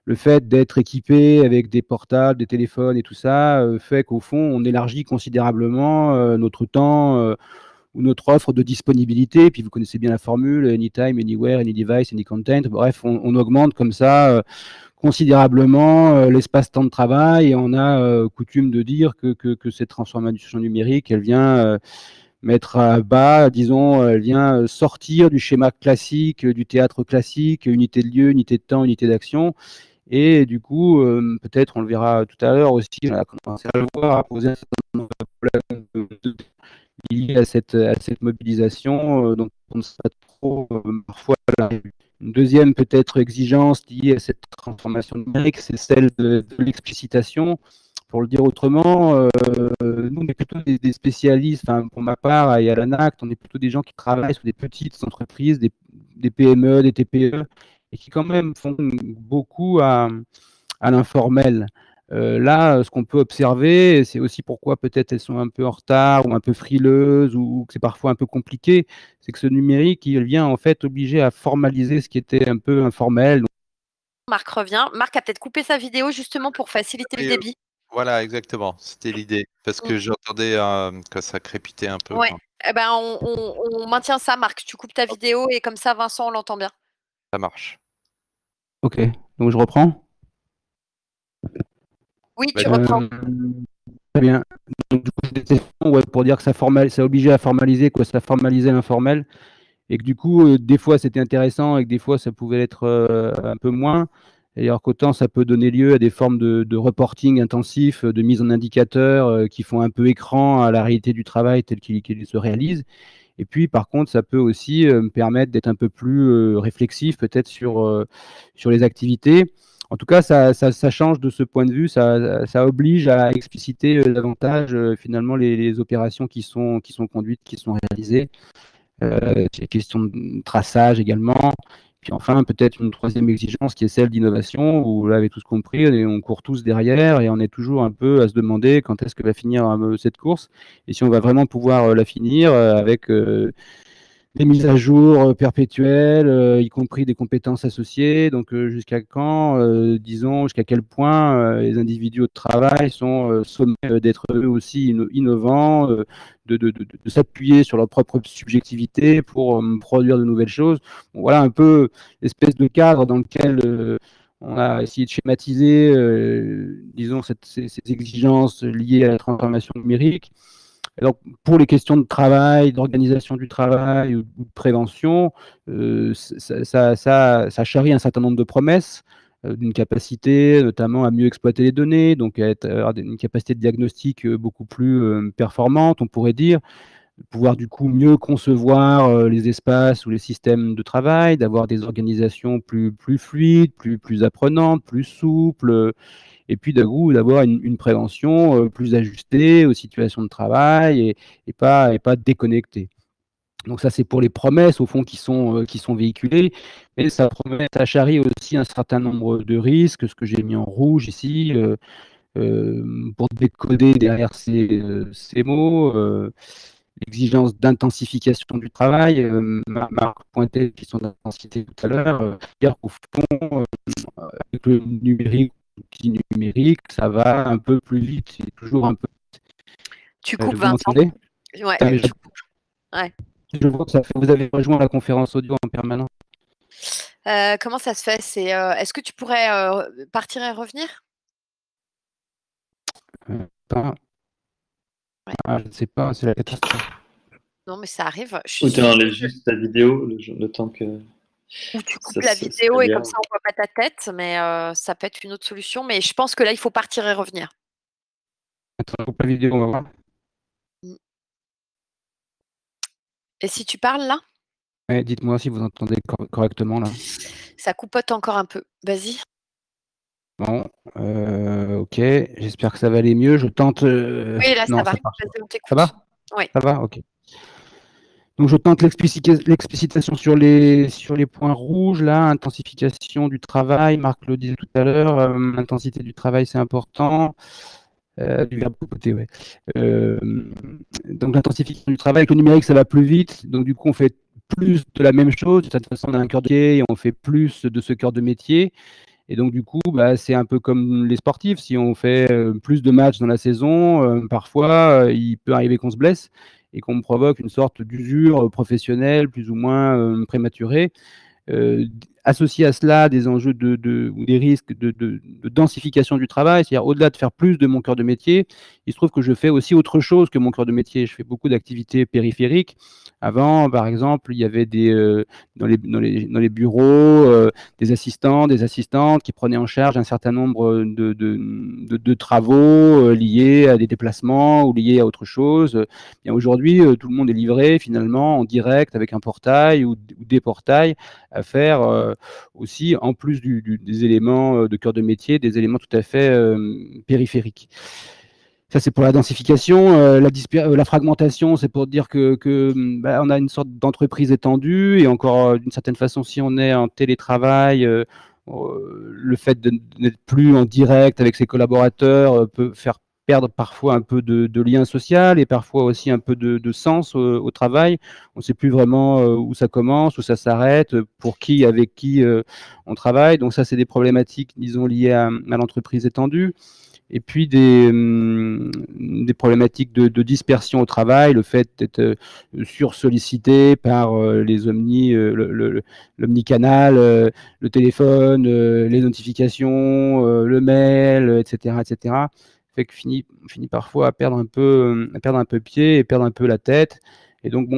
S2: Le fait d'être équipé avec des portables, des téléphones et tout ça, fait qu'au fond, on élargit considérablement notre temps ou notre offre de disponibilité. Puis vous connaissez bien la formule, anytime, anywhere, any device, any content. Bref, on augmente comme ça considérablement l'espace-temps de travail et on a coutume de dire que cette transformation numérique, elle vient mettre à bas, disons, elle vient sortir du schéma classique, du théâtre classique, unité de lieu, unité de temps, unité d'action. Et du coup, peut-être, on le verra tout à l'heure aussi, on a commencé à le voir, à poser un certain nombre de problèmes liés à cette mobilisation, donc on ne sait pas trop parfois là. Une deuxième peut-être exigence liée à cette transformation numérique, c'est celle de l'explicitation. Pour le dire autrement, nous on est plutôt des spécialistes, enfin, pour ma part et à l'ANACT, on est plutôt des gens qui travaillent sur des petites entreprises, des PME, des TPE, et qui quand même font beaucoup à l'informel. Là, ce qu'on peut observer, c'est aussi pourquoi peut-être elles sont un peu en retard ou un peu frileuses ou que c'est parfois un peu compliqué, c'est que ce numérique, il vient en fait obliger à formaliser ce qui était un peu informel.
S1: Marc revient. Marc a peut-être coupé sa vidéo justement pour faciliter le débit.
S3: Voilà, exactement. C'était l'idée. Parce que j'entendais que ça crépitait un peu.
S1: Ouais. Eh ben, on maintient ça, Marc. Tu coupes ta vidéo et comme ça, Vincent, on l'entend bien.
S3: Ça marche.
S2: Ok, donc je reprends.
S1: Oui, tu reprends.
S2: Très bien. Donc, du coup, ouais, pour dire que ça obligeait à formaliser, quoi, ça formalisait l'informel, et que du coup, des fois c'était intéressant et que des fois ça pouvait être un peu moins. Et alors qu'autant ça peut donner lieu à des formes de reporting intensif, de mise en indicateur qui font un peu écran à la réalité du travail tel qu'il se réalise. Et puis, par contre, ça peut aussi me permettre d'être un peu plus réflexif peut-être sur les activités. En tout cas, ça change de ce point de vue, ça oblige à expliciter davantage finalement les opérations qui sont conduites, qui sont réalisées. C'est question de traçage également. Puis enfin, peut-être une troisième exigence qui est celle d'innovation, où vous l'avez tous compris, on court tous derrière et on est toujours un peu à se demander quand est-ce que va finir cette course et si on va vraiment pouvoir la finir avec des mises à jour perpétuelles, y compris des compétences associées. Donc, jusqu'à quand, disons, jusqu'à quel point les individus au travail sont sommés d'être eux aussi innovants, de s'appuyer sur leur propre subjectivité pour produire de nouvelles choses. Bon, voilà un peu l'espèce de cadre dans lequel On a essayé de schématiser, disons, ces exigences liées à la transformation numérique. Et donc, pour les questions de travail, d'organisation du travail ou de prévention, ça charrie un certain nombre de promesses, d'une capacité notamment à mieux exploiter les données, donc à avoir une capacité de diagnostic beaucoup plus performante, on pourrait dire, pouvoir du coup mieux concevoir les espaces ou les systèmes de travail, d'avoir des organisations plus fluides, plus apprenantes, plus souples, et puis d'avoir une prévention plus ajustée aux situations de travail et pas déconnectée. Donc ça, c'est pour les promesses, au fond, qui sont véhiculées, mais ça charrie aussi un certain nombre de risques, ce que j'ai mis en rouge ici, pour décoder derrière ces mots, l'exigence d'intensification du travail, Marc pointait la question d'intensité tout à l'heure, dire qu'au fond, avec le numérique, l'outil numérique, ça va un peu plus vite, c'est toujours un peu.
S1: Tu coupes,
S2: Vous
S1: Vincent.
S2: m'entendez?
S1: Ouais,
S2: Je,
S1: tu coupes. Ouais.
S2: je vois que vous avez rejoint la conférence audio en permanence.
S1: Comment ça se fait? Est-ce que tu pourrais partir et revenir?
S2: Je ne sais pas, c'est la catastrophe.
S1: Non, mais ça arrive.
S4: Ou tu enlèves juste ta vidéo le temps que.
S1: Ou tu coupes la vidéo et comme ça on voit pas ta tête, mais ça peut être une autre solution. Mais je pense que là il faut partir et revenir.
S2: Attends, coupe la vidéo, on va voir.
S1: Et si tu parles là?
S2: Ouais, dites-moi si vous entendez correctement là.
S1: Ça coupote encore un peu. Vas-y.
S2: Bon, ok, j'espère que ça va aller mieux. Je tente.
S1: Oui, là
S2: non,
S1: ça va.
S2: ça marche.
S1: On
S2: Ça va?
S1: Oui.
S2: Ça va, ok. Donc je tente l'explicitation sur les points rouges, là, intensification du travail, Marc le disait tout à l'heure, l'intensité du travail c'est important, du verbe coupoter, ouais. Donc l'intensification du travail, avec le numérique ça va plus vite, donc du coup on fait plus de la même chose, de cette façon on a un cœur de métier et on fait plus de ce cœur de métier, et donc du coup c'est un peu comme les sportifs, si on fait plus de matchs dans la saison, parfois il peut arriver qu'on se blesse, et qu'on me provoque une sorte d'usure professionnelle plus ou moins prématurée. Associé à cela des enjeux ou des risques de densification du travail, c'est-à-dire au-delà de faire plus de mon cœur de métier, il se trouve que je fais aussi autre chose que mon cœur de métier. Je fais beaucoup d'activités périphériques. Avant, par exemple, il y avait dans les bureaux des assistants, des assistantes qui prenaient en charge un certain nombre de travaux liés à des déplacements ou liés à autre chose. Aujourd'hui, tout le monde est livré finalement en direct avec un portail ou des portails à faire aussi, en plus des éléments de cœur de métier, des éléments tout à fait périphériques. Ça, c'est pour la densification. La fragmentation, c'est pour dire on a une sorte d'entreprise étendue, et encore d'une certaine façon, si on est en télétravail, le fait de n'être plus en direct avec ses collaborateurs peut faire perdre parfois un peu de lien social et parfois aussi un peu de sens au travail. On ne sait plus vraiment où ça commence, où ça s'arrête, pour qui, avec qui on travaille. Donc ça, c'est des problématiques, disons, liées à l'entreprise étendue. Et puis des problématiques de dispersion au travail, le fait d'être sursollicité par l'omnicanal, le téléphone, les notifications, le mail, etc., etc., fait que on finit parfois à perdre un peu pied et perdre un peu la tête. Et donc,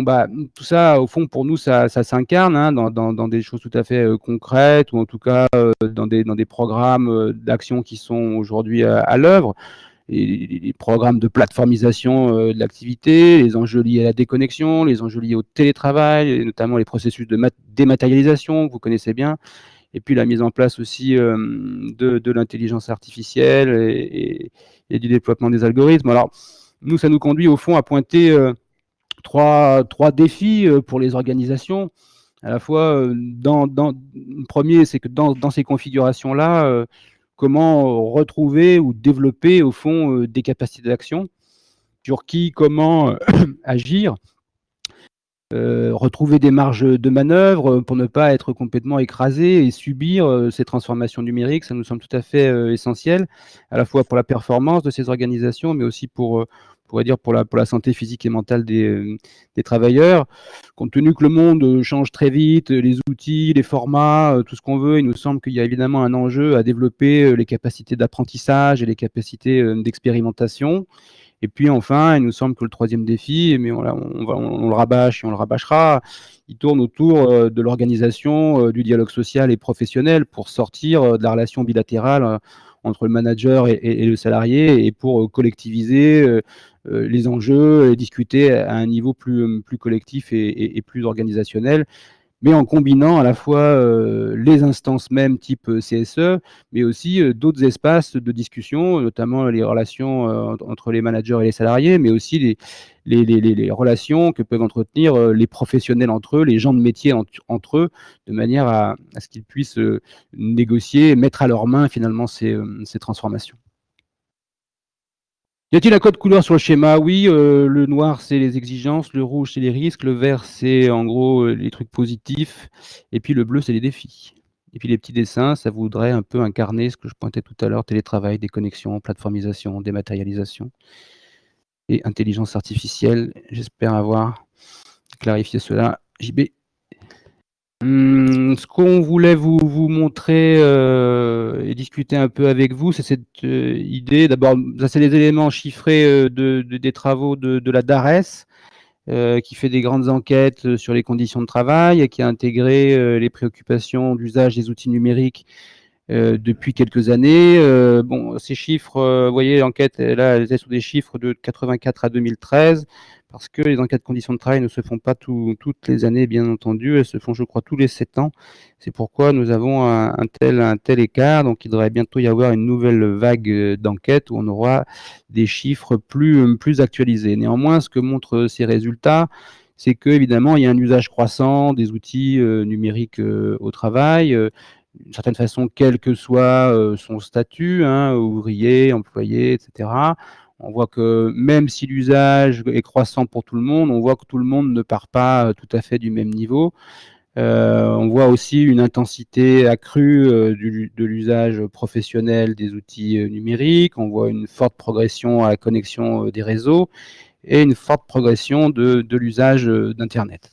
S2: tout ça, au fond, pour nous, ça s'incarne dans des choses tout à fait concrètes, ou en tout cas dans des programmes d'action qui sont aujourd'hui à l'œuvre. Les programmes de plateformisation de l'activité, les enjeux liés à la déconnexion, les enjeux liés au télétravail, et notamment les processus de dématérialisation que vous connaissez bien, et puis la mise en place aussi de l'intelligence artificielle et du déploiement des algorithmes. Alors, nous, ça nous conduit au fond à pointer trois défis pour les organisations. À la fois, le premier, c'est que dans ces configurations-là, comment retrouver ou développer au fond des capacités d'action, sur qui, comment agir. retrouver des marges de manœuvre pour ne pas être complètement écrasé et subir ces transformations numériques. Ça nous semble tout à fait essentiel, à la fois pour la performance de ces organisations, mais aussi pour la santé physique et mentale des travailleurs. Compte tenu que le monde change très vite, les outils, les formats, tout ce qu'on veut, il nous semble qu'il y a évidemment un enjeu à développer les capacités d'apprentissage et les capacités d'expérimentation. Et puis enfin, il nous semble que le troisième défi, mais on le rabâche et on le rabâchera, il tourne autour de l'organisation du dialogue social et professionnel pour sortir de la relation bilatérale entre le manager et le salarié et pour collectiviser les enjeux et discuter à un niveau plus collectif et plus organisationnel, mais en combinant à la fois les instances mêmes type CSE, mais aussi d'autres espaces de discussion, notamment les relations entre les managers et les salariés, mais aussi les relations que peuvent entretenir les professionnels entre eux, les gens de métier entre eux, de manière à ce qu'ils puissent négocier et mettre à leurs mains finalement ces transformations. Y a-t-il un code couleur sur le schéma? Oui, le noir, c'est les exigences, le rouge, c'est les risques, le vert, c'est en gros les trucs positifs, et puis le bleu, c'est les défis. Et puis les petits dessins, ça voudrait un peu incarner ce que je pointais tout à l'heure, télétravail, déconnexion, plateformisation, dématérialisation et intelligence artificielle. J'espère avoir clarifié cela. JB. Ce qu'on voulait vous montrer et discuter un peu avec vous, c'est cette idée. D'abord, ça c'est les éléments chiffrés des travaux de la DARES, qui fait des grandes enquêtes sur les conditions de travail et qui a intégré les préoccupations d'usage des outils numériques depuis quelques années. Bon, ces chiffres, vous voyez, l'enquête, là, elle était sur des chiffres de 84 à 2013, parce que les enquêtes de conditions de travail ne se font pas toutes les années, bien entendu, elles se font, je crois, tous les 7 ans. C'est pourquoi nous avons un tel écart, donc il devrait bientôt y avoir une nouvelle vague d'enquêtes où on aura des chiffres plus actualisés. Néanmoins, ce que montrent ces résultats, c'est que évidemment, il y a un usage croissant des outils numériques au travail, d'une certaine façon, quel que soit son statut, hein, ouvrier, employé, etc. On voit que même si l'usage est croissant pour tout le monde, on voit que tout le monde ne part pas tout à fait du même niveau. On voit aussi une intensité accrue de l'usage professionnel des outils numériques. On voit une forte progression à la connexion des réseaux et une forte progression de l'usage d'Internet.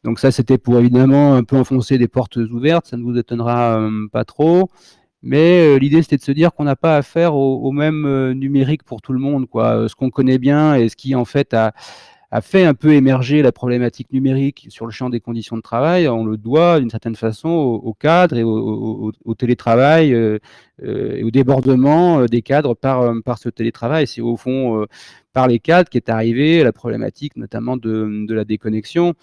S2: Donc ça, c'était pour évidemment un peu enfoncer des portes ouvertes, ça ne vous étonnera pas trop. Mais l'idée, c'était de se dire qu'on n'a pas affaire au même numérique pour tout le monde, quoi. Ce qu'on connaît bien et ce qui, en fait, a fait un peu émerger la problématique numérique sur le champ des conditions de travail, on le doit d'une certaine façon au cadre et au télétravail et au débordement des cadres par ce télétravail. C'est au fond par les cadres qu'est arrivée la problématique notamment de la déconnexion.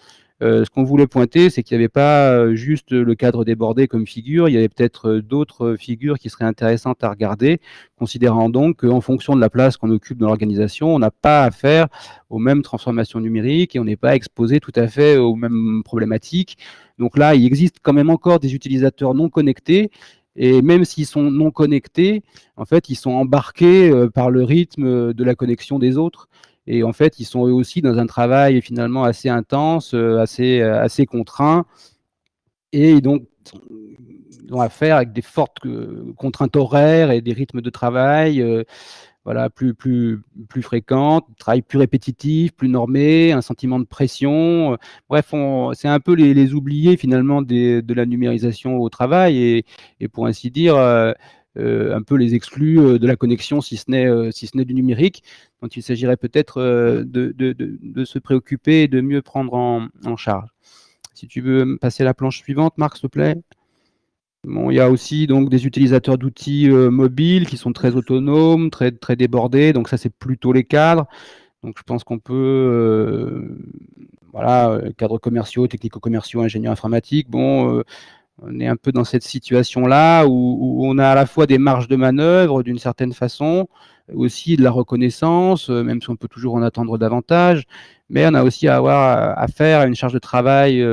S2: Ce qu'on voulait pointer, c'est qu'il n'y avait pas juste le cadre débordé comme figure, il y avait peut-être d'autres figures qui seraient intéressantes à regarder, considérant donc qu'en fonction de la place qu'on occupe dans l'organisation, on n'a pas affaire aux mêmes transformations numériques et on n'est pas exposé tout à fait aux mêmes problématiques. Donc là, il existe quand même encore des utilisateurs non connectés, et même s'ils sont non connectés, en fait, ils sont embarqués par le rythme de la connexion des autres. Et en fait, ils sont eux aussi dans un travail finalement assez intense, assez contraint. Et donc, ils ont affaire avec des fortes contraintes horaires et des rythmes de travail voilà, plus fréquents, travail plus répétitif, plus normé, un sentiment de pression. Bref, c'est un peu les oubliés finalement de la numérisation au travail et pour ainsi dire, un peu les exclus de la connexion, si ce n'est du numérique. Donc il s'agirait peut-être de se préoccuper et de mieux prendre en charge. Si tu veux me passer la planche suivante, Marc, s'il te plaît. Bon, il y a aussi donc des utilisateurs d'outils mobiles qui sont très autonomes, très débordés. Donc ça, c'est plutôt les cadres. Donc je pense qu'on peut, voilà, cadres commerciaux, technico-commerciaux, ingénieurs informatiques. Bon, on est un peu dans cette situation-là où on a à la fois des marges de manœuvre d'une certaine façon, aussi de la reconnaissance, même si on peut toujours en attendre davantage, mais on a aussi à avoir affaire à une charge de travail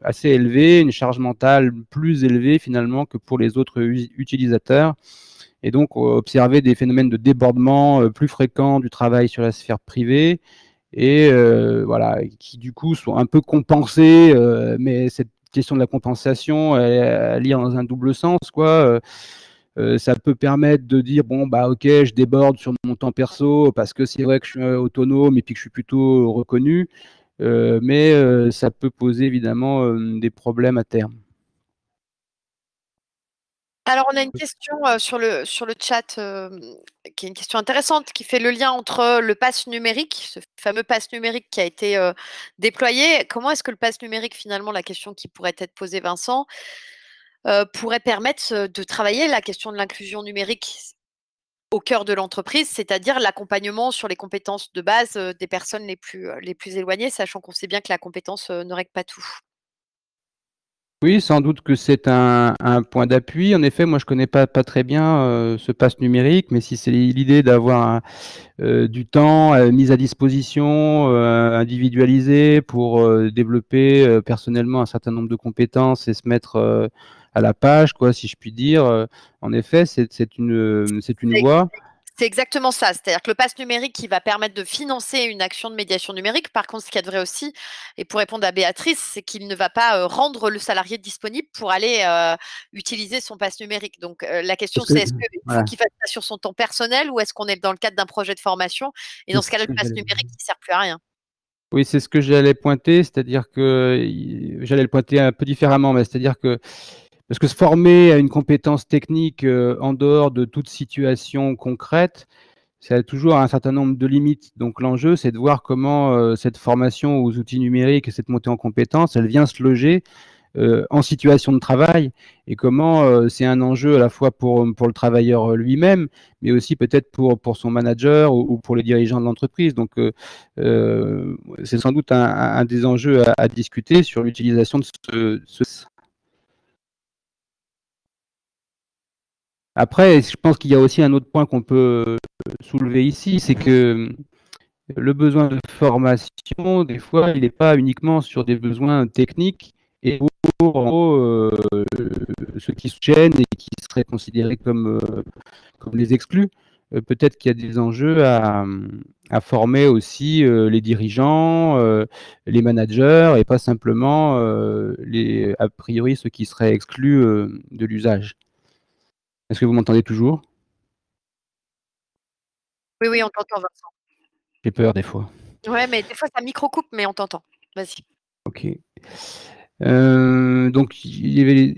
S2: assez élevée, une charge mentale plus élevée finalement que pour les autres utilisateurs. Et donc observer des phénomènes de débordement plus fréquents du travail sur la sphère privée et voilà, qui du coup sont un peu compensés, mais cette question de la compensation, elle est dans un double sens, quoi. Ça peut permettre de dire bon bah ok, je déborde sur mon temps perso parce que c'est vrai que je suis autonome et puis que je suis plutôt reconnu, mais ça peut poser évidemment des problèmes à terme.
S1: Alors, on a une question sur le chat qui est une question intéressante, qui fait le lien entre le pass numérique, ce fameux pass numérique qui a été déployé. Comment est-ce que le pass numérique, finalement, la question qui pourrait être posée, Vincent, pourrait permettre de travailler la question de l'inclusion numérique au cœur de l'entreprise, c'est-à-dire l'accompagnement sur les compétences de base des personnes les plus éloignées, sachant qu'on sait bien que la compétence ne règle pas tout.
S2: Oui, sans doute que c'est un point d'appui. En effet, moi, je connais pas très bien ce pass numérique, mais si c'est l'idée d'avoir du temps mis à disposition, individualisé pour développer personnellement un certain nombre de compétences et se mettre à la page, quoi, si je puis dire, en effet, c'est une voie.
S1: C'est exactement ça. C'est-à-dire que le pass numérique qui va permettre de financer une action de médiation numérique, par contre, ce qu'il y a de vrai aussi, et pour répondre à Béatrice, c'est qu'il ne va pas rendre le salarié disponible pour aller utiliser son pass numérique. Donc, la question, c'est est-ce qu'il faut
S2: voilà,
S1: qu'il fasse ça sur son temps personnel ou est-ce qu'on est dans le cadre d'un projet de formation? Et
S2: c'est
S1: dans ce
S2: ce
S1: cas-là,
S2: que
S1: le pass
S2: j'allais
S1: numérique, il ne sert plus à rien.
S2: Oui, c'est ce que j'allais pointer, c'est-à-dire que j'allais le pointer un peu différemment, mais c'est-à-dire que parce que se former à une compétence technique en dehors de toute situation concrète, ça a toujours un certain nombre de limites. Donc l'enjeu, c'est de voir comment cette formation aux outils numériques et cette montée en compétences, elle vient se loger en situation de travail et comment c'est un enjeu à la fois pour le travailleur lui-même, mais aussi peut-être pour son manager ou pour les dirigeants de l'entreprise. Donc, c'est sans doute un des enjeux à discuter sur l'utilisation de ce. Après, je pense qu'il y a aussi un autre point qu'on peut soulever ici, c'est que le besoin de formation, des fois, il n'est pas uniquement sur des besoins techniques et pour en gros, ceux qui se gênent et qui seraient considérés comme les exclus. Peut-être qu'il y a des enjeux à former aussi les dirigeants, les managers et pas simplement a priori ceux qui seraient exclus de l'usage. Est-ce que vous m'entendez toujours?
S1: Oui, oui, on t'entend, Vincent.
S2: J'ai peur des fois.
S1: Ouais, mais des fois, ça micro-coupe, mais on t'entend. Vas-y.
S2: Ok. Donc, il y avait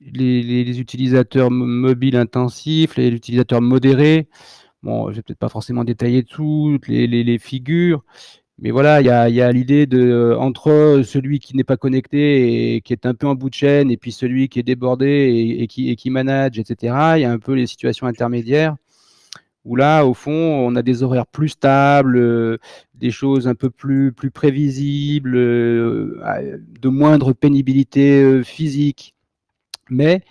S2: les utilisateurs mobiles intensifs, les utilisateurs modérés. Bon, je vais peut-être pas forcément détailler toutes les figures, mais voilà, il y a l'idée de entre celui qui n'est pas connecté et qui est un peu en bout de chaîne, et puis celui qui est débordé et qui manage, etc. Il y a un peu les situations intermédiaires où là, au fond, on a des horaires plus stables, des choses un peu plus prévisibles, de moindre pénibilité physique. Mais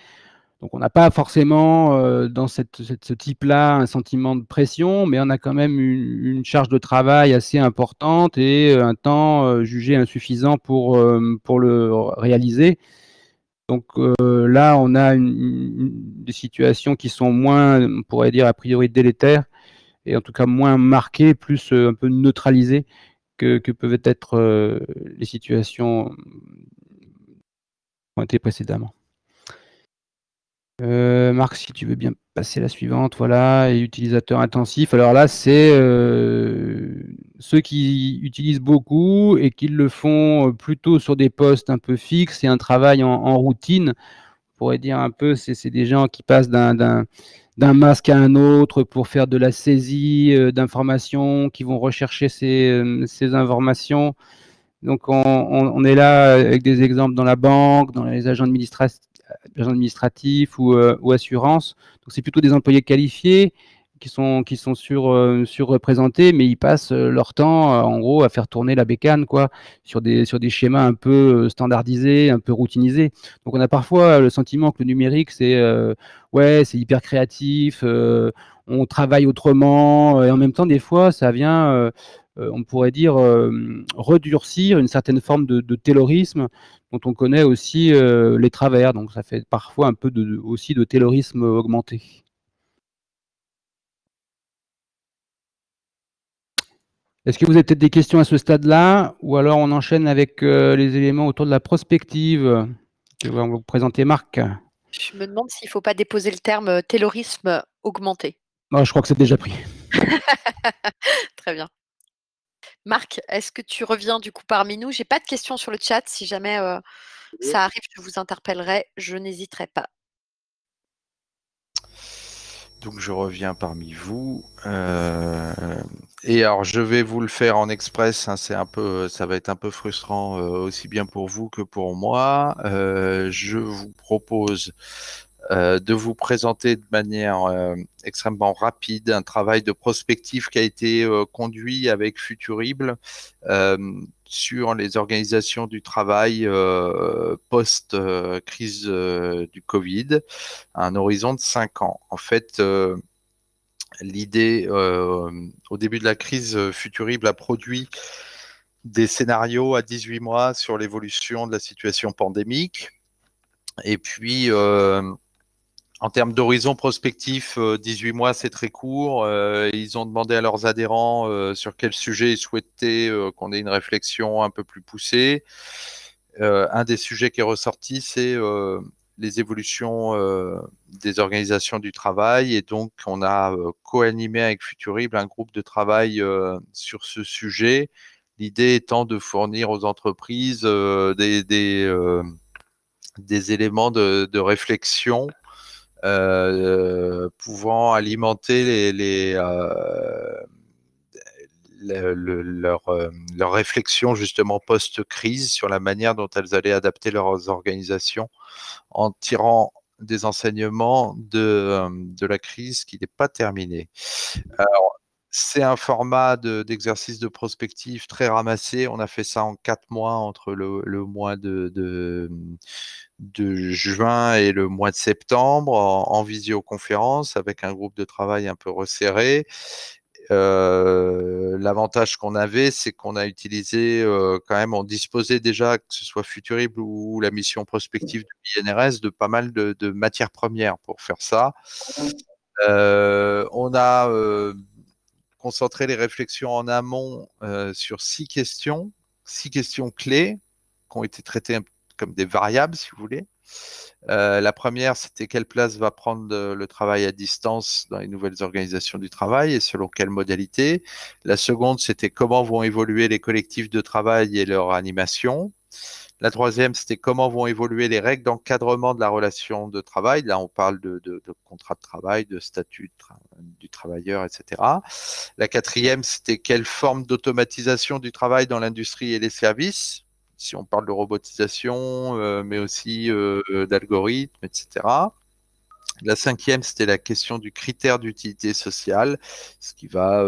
S2: donc on n'a pas forcément dans ce type-là un sentiment de pression, mais on a quand même une charge de travail assez importante et un temps jugé insuffisant pour le réaliser. Donc là, on a des situations qui sont moins, on pourrait dire, a priori délétères, et en tout cas moins marquées, plus un peu neutralisées que peuvent être les situations pointées précédemment. Marc, si tu veux bien passer la suivante, voilà, et utilisateurs intensifs. Alors là, c'est ceux qui utilisent beaucoup et qui le font plutôt sur des postes un peu fixes et un travail en routine. On pourrait dire un peu, c'est des gens qui passent d'un masque à un autre pour faire de la saisie d'informations, qui vont rechercher ces informations. Donc on est là avec des exemples dans la banque, dans les agents administratifs ou assurances. Donc c'est plutôt des employés qualifiés qui sont surreprésentés, mais ils passent leur temps en gros à faire tourner la bécane quoi, sur des schémas un peu standardisés, un peu routinisés. Donc on a parfois le sentiment que le numérique ouais, c'est hyper créatif, on travaille autrement, et en même temps des fois ça vient on pourrait dire, redurcir une certaine forme de taylorisme dont on connaît aussi les travers. Donc ça fait parfois un peu aussi de taylorisme augmenté. Est-ce que vous avez peut-être des questions à ce stade-là, ou alors on enchaîne avec les éléments autour de la prospective que va vous présenter Marc?
S1: Je me demande s'il ne faut pas déposer le terme taylorisme augmenté.
S2: Je crois que c'est déjà pris.
S1: Très bien. Marc, est-ce que tu reviens du coup parmi nous? J'ai pas de questions sur le chat. Si jamais ça arrive, je vous interpellerai. Je n'hésiterai pas.
S3: Donc je reviens parmi vous. Et alors je vais vous le faire en express. Hein, ça va être un peu frustrant aussi bien pour vous que pour moi. Je vous propose de vous présenter de manière extrêmement rapide un travail de prospective qui a été conduit avec Futurible sur les organisations du travail post-crise du Covid, à un horizon de 5 ans. En fait, l'idée, au début de la crise, Futurible a produit des scénarios à 18 mois sur l'évolution de la situation pandémique. Et puis, en termes d'horizon prospectif, 18 mois, c'est très court. Ils ont demandé à leurs adhérents sur quel sujet ils souhaitaient qu'on ait une réflexion un peu plus poussée. Un des sujets qui est ressorti, c'est les évolutions des organisations du travail. Et donc, on a co-animé avec Futurible un groupe de travail sur ce sujet. L'idée étant de fournir aux entreprises des éléments de réflexion pouvant alimenter leur réflexion justement post-crise sur la manière dont elles allaient adapter leurs organisations en tirant des enseignements de la crise qui n'est pas terminée. Alors, c'est un format d'exercice de prospective très ramassé. On a fait ça en 4 mois entre le mois de juin et le mois de septembre en visioconférence avec un groupe de travail un peu resserré. L'avantage qu'on avait, c'est qu'on a utilisé quand même, on disposait déjà, que ce soit Futurible ou la mission prospective de l'INRS, de pas mal de matières premières pour faire ça. On a concentré les réflexions en amont sur 6 questions clés qui ont été traitées comme des variables, si vous voulez. La première, c'était quelle place va prendre le travail à distance dans les nouvelles organisations du travail et selon quelle modalité. La seconde, c'était comment vont évoluer les collectifs de travail et leur animation. La troisième, c'était comment vont évoluer les règles d'encadrement de la relation de travail. Là, on parle de contrat de travail, de statut du travailleur, etc. La quatrième, c'était quelle forme d'automatisation du travail dans l'industrie et les services. Si on parle de robotisation, mais aussi d'algorithmes, etc. La cinquième, c'était la question du critère d'utilité sociale, ce qui va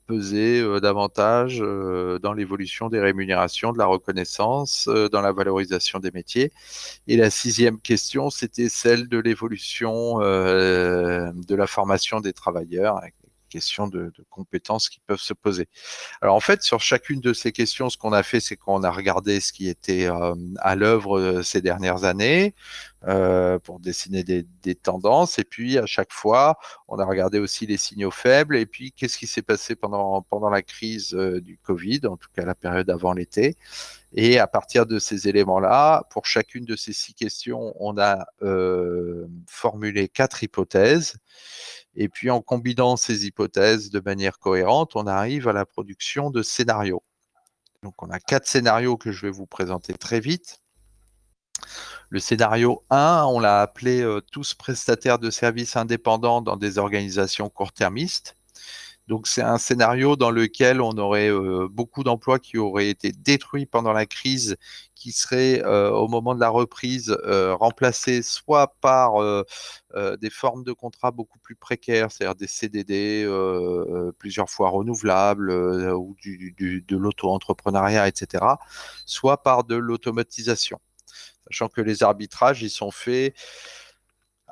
S3: peser davantage dans l'évolution des rémunérations, de la reconnaissance, dans la valorisation des métiers. Et la sixième question, c'était celle de l'évolution de la formation des travailleurs, avec des questions de compétences qui peuvent se poser. Alors en fait, sur chacune de ces questions, ce qu'on a fait, c'est qu'on a regardé ce qui était à l'œuvre ces dernières années pour dessiner des tendances. Et puis à chaque fois, on a regardé aussi les signaux faibles. Et puis qu'est-ce qui s'est passé pendant la crise du Covid, en tout cas la période avant l'été. Et à partir de ces éléments-là, pour chacune de ces 6 questions, on a formulé 4 hypothèses. Et puis, en combinant ces hypothèses de manière cohérente, on arrive à la production de scénarios. Donc, on a 4 scénarios que je vais vous présenter très vite. Le scénario 1, on l'a appelé tous prestataires de services indépendants dans des organisations court-termistes. Donc, c'est un scénario dans lequel on aurait beaucoup d'emplois qui auraient été détruits pendant la crise, qui seraient au moment de la reprise remplacés soit par des formes de contrats beaucoup plus précaires, c'est-à-dire des CDD plusieurs fois renouvelables ou de l'auto-entrepreneuriat, etc., soit par de l'automatisation. Sachant que les arbitrages, ils sont faits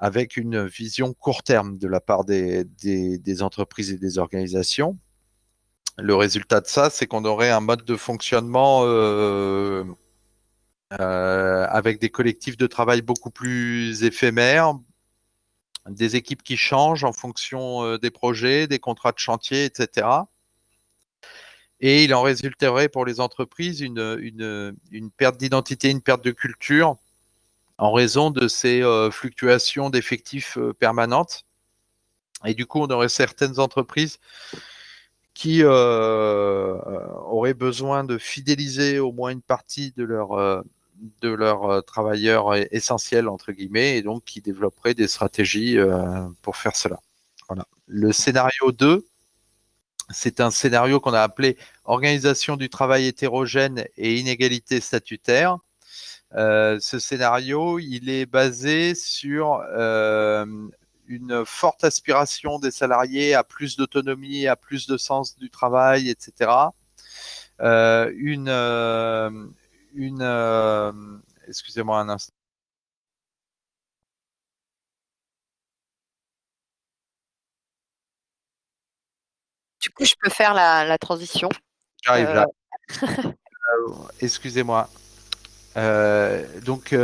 S3: avec une vision court terme de la part des entreprises et des organisations. Le résultat de ça, c'est qu'on aurait un mode de fonctionnement avec des collectifs de travail beaucoup plus éphémères, des équipes qui changent en fonction des projets, des contrats de chantier, etc. Et il en résulterait pour les entreprises une perte d'identité, une perte de culture en raison de ces fluctuations d'effectifs permanentes. Et du coup, on aurait certaines entreprises qui auraient besoin de fidéliser au moins une partie de leurs travailleurs essentiels, entre guillemets, et donc qui développeraient des stratégies pour faire cela. Voilà. Le scénario 2, c'est un scénario qu'on a appelé organisation du travail hétérogène et inégalité statutaire. Ce scénario, il est basé sur une forte aspiration des salariés à plus d'autonomie, à plus de sens du travail, etc. Excusez-moi un instant.
S1: Du coup, je peux faire la transition.
S3: J'arrive là. Excusez-moi. Donc,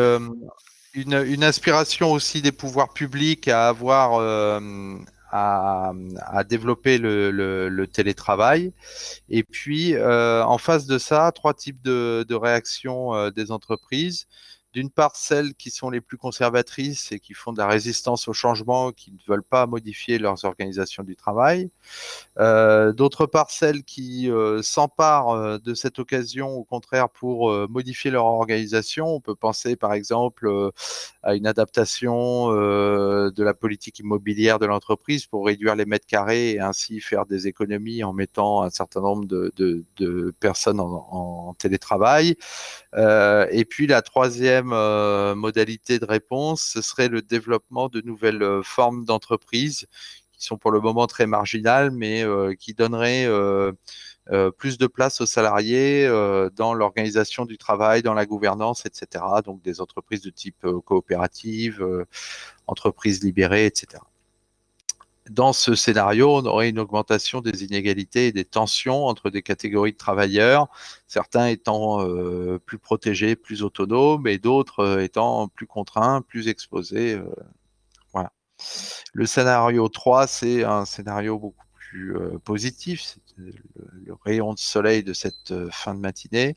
S3: une aspiration aussi des pouvoirs publics à avoir à développer le télétravail. Et puis, en face de ça, trois types de réactions des entreprises. D'une part, celles qui sont les plus conservatrices et qui font de la résistance au changement, qui ne veulent pas modifier leurs organisations du travail. D'autre part, celles qui s'emparent de cette occasion, au contraire, pour modifier leur organisation. On peut penser, par exemple, à une adaptation de la politique immobilière de l'entreprise pour réduire les mètres carrés et ainsi faire des économies en mettant un certain nombre de personnes en télétravail. Et puis, la troisième modalité de réponse, ce serait le développement de nouvelles formes d'entreprises qui sont pour le moment très marginales, mais qui donneraient plus de place aux salariés dans l'organisation du travail, dans la gouvernance, etc. Donc des entreprises de type coopérative, entreprises libérées, etc. Dans ce scénario, on aurait une augmentation des inégalités et des tensions entre des catégories de travailleurs, certains étant plus protégés, plus autonomes, et d'autres étant plus contraints, plus exposés. Voilà. Le scénario 3, c'est un scénario beaucoup plus positif, c'est le rayon de soleil de cette fin de matinée.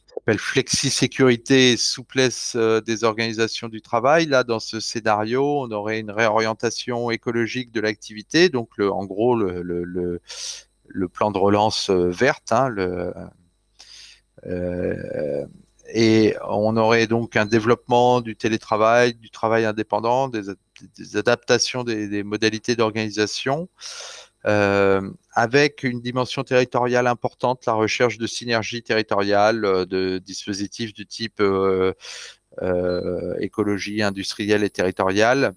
S3: Il s'appelle flexi-sécurité et souplesse des organisations du travail. Là, dans ce scénario, on aurait une réorientation écologique de l'activité, donc en gros le plan de relance verte, hein, et on aurait donc un développement du télétravail, du travail indépendant, des adaptations des modalités d'organisation, avec une dimension territoriale importante, la recherche de synergie territoriale, de dispositifs du type écologie industrielle et territoriale.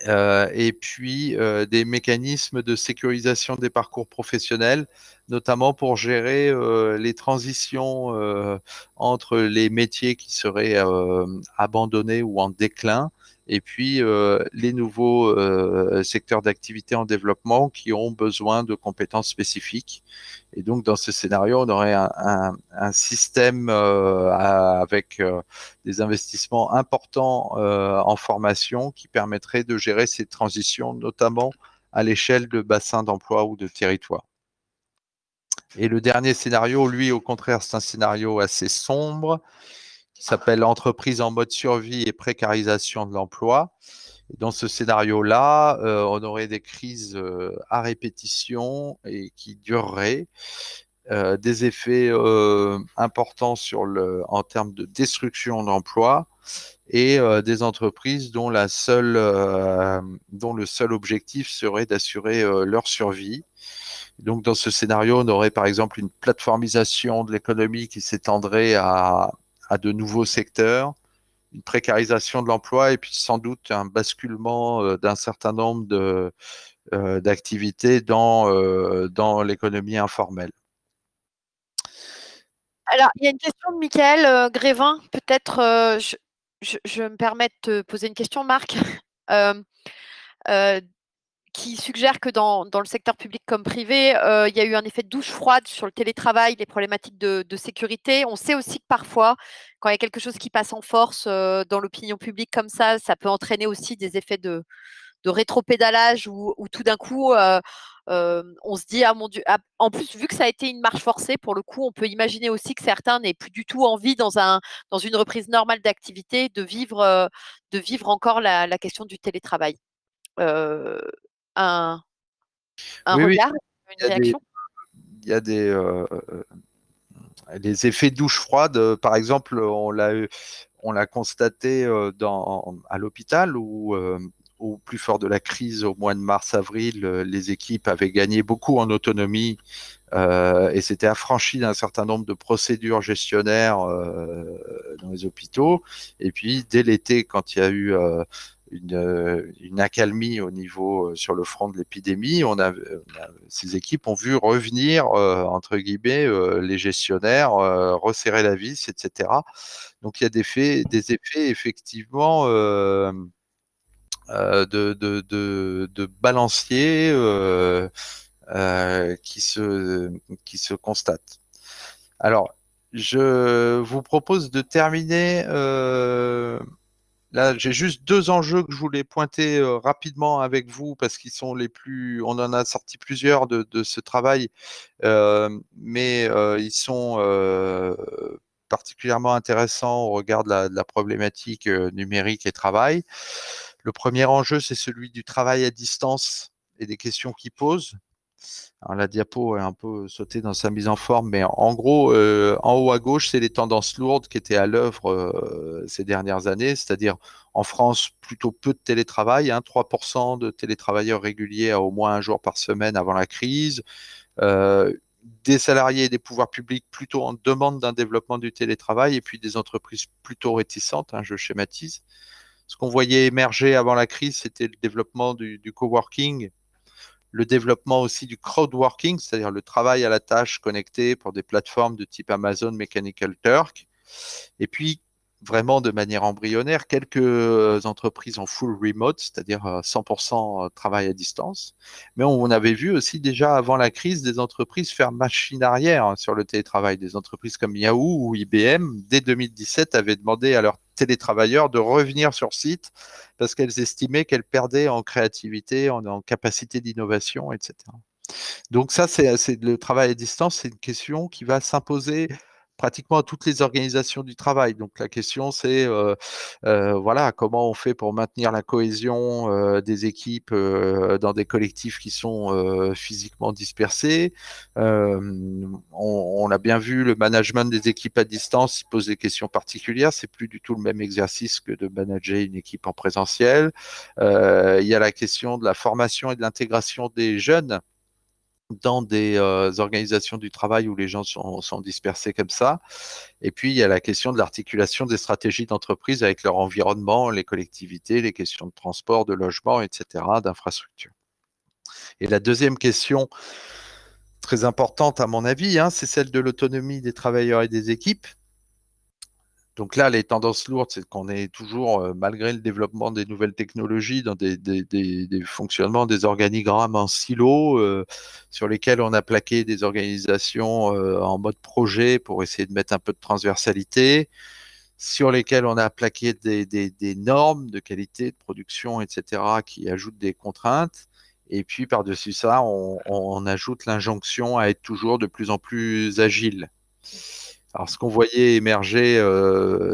S3: Et puis des mécanismes de sécurisation des parcours professionnels, notamment pour gérer les transitions entre les métiers qui seraient abandonnés ou en déclin, et puis les nouveaux secteurs d'activité en développement qui ont besoin de compétences spécifiques. Et donc, dans ce scénario, on aurait un système avec des investissements importants en formation qui permettrait de gérer ces transitions, notamment à l'échelle de bassins d'emploi ou de territoires. Et le dernier scénario, lui, au contraire, c'est un scénario assez sombre qui s'appelle entreprise en mode survie et précarisation de l'emploi. Dans ce scénario-là, on aurait des crises à répétition et qui dureraient, des effets importants en termes de destruction d'emplois et des entreprises dont le seul objectif serait d'assurer leur survie. Donc, dans ce scénario, on aurait par exemple une plateformisation de l'économie qui s'étendrait à de nouveaux secteurs, une précarisation de l'emploi et puis sans doute un basculement d'un certain nombre d'activités dans l'économie informelle.
S1: Alors, il y a une question de Michael Grévin. Peut-être, je me permets de te poser une question, Marc, qui suggère que dans le secteur public comme privé, il y a eu un effet de douche froide sur le télétravail, les problématiques de sécurité. On sait aussi que parfois, quand il y a quelque chose qui passe en force dans l'opinion publique comme ça peut entraîner aussi des effets de rétropédalage où tout d'un coup, on se dit, ah mon Dieu, en plus, vu que ça a été une marche forcée, pour le coup, on peut imaginer aussi que certains n'aient plus du tout envie, dans une reprise normale d'activité, de vivre encore la question du télétravail. Un
S3: Oui, oui,
S1: regard,
S3: il
S1: une
S3: y a des,
S1: réaction?
S3: il y a les effets douche froide, par exemple, on l'a constaté à l'hôpital où, au plus fort de la crise, au mois de mars-avril, les équipes avaient gagné beaucoup en autonomie et s'étaient affranchies d'un certain nombre de procédures gestionnaires dans les hôpitaux. Et puis, dès l'été, quand il y a eu une accalmie au niveau sur le front de l'épidémie, ces équipes ont vu revenir entre guillemets les gestionnaires, resserrer la vis, etc. Donc il y a des effets effectivement de balancier qui se constatent. Alors, je vous propose de terminer. Là, j'ai juste deux enjeux que je voulais pointer rapidement avec vous parce qu'ils sont les plus. On en a sorti plusieurs de ce travail, mais ils sont particulièrement intéressants au regard de la problématique numérique et travail. Le premier enjeu, c'est celui du travail à distance et des questions qu'il pose. Alors, la diapo est un peu sautée dans sa mise en forme, mais en gros, en haut à gauche, c'est les tendances lourdes qui étaient à l'œuvre ces dernières années, c'est-à-dire en France, plutôt peu de télétravail, 3% de télétravailleurs réguliers à au moins un jour par semaine avant la crise, des salariés et des pouvoirs publics plutôt en demande d'un développement du télétravail, et puis des entreprises plutôt réticentes, je schématise. Ce qu'on voyait émerger avant la crise, c'était le développement du coworking, le développement aussi du crowdworking, c'est-à-dire le travail à la tâche connecté pour des plateformes de type Amazon Mechanical Turk. Et puis, vraiment de manière embryonnaire, quelques entreprises en full remote, c'est-à-dire 100% travail à distance. Mais on avait vu aussi déjà avant la crise des entreprises faire machine arrière sur le télétravail. Des entreprises comme Yahoo ou IBM, dès 2017, avaient demandé à leurs télétravailleurs de revenir sur site parce qu'elles estimaient qu'elles perdaient en créativité, en capacité d'innovation, etc. Donc ça, c'est le travail à distance, c'est une question qui va s'imposer pratiquement à toutes les organisations du travail. Donc la question, c'est voilà, comment on fait pour maintenir la cohésion des équipes dans des collectifs qui sont physiquement dispersés. On a bien vu le management des équipes à distance, il pose des questions particulières. C'est plus du tout le même exercice que de manager une équipe en présentiel. Il y a la question de la formation et de l'intégration des jeunes dans des organisations du travail où les gens sont dispersés comme ça. Et puis, il y a la question de l'articulation des stratégies d'entreprise avec leur environnement, les collectivités, les questions de transport, de logement, etc., d'infrastructure. Et la deuxième question, très importante à mon avis, c'est celle de l'autonomie des travailleurs et des équipes. Donc là, les tendances lourdes, c'est qu'on est toujours, malgré le développement des nouvelles technologies, dans des fonctionnements, des organigrammes en silo sur lesquels on a plaqué des organisations en mode projet pour essayer de mettre un peu de transversalité, sur lesquels on a plaqué des normes de qualité, de production, etc., qui ajoutent des contraintes. Et puis, par-dessus ça, on ajoute l'injonction à être toujours de plus en plus agile. Alors, ce qu'on voyait émerger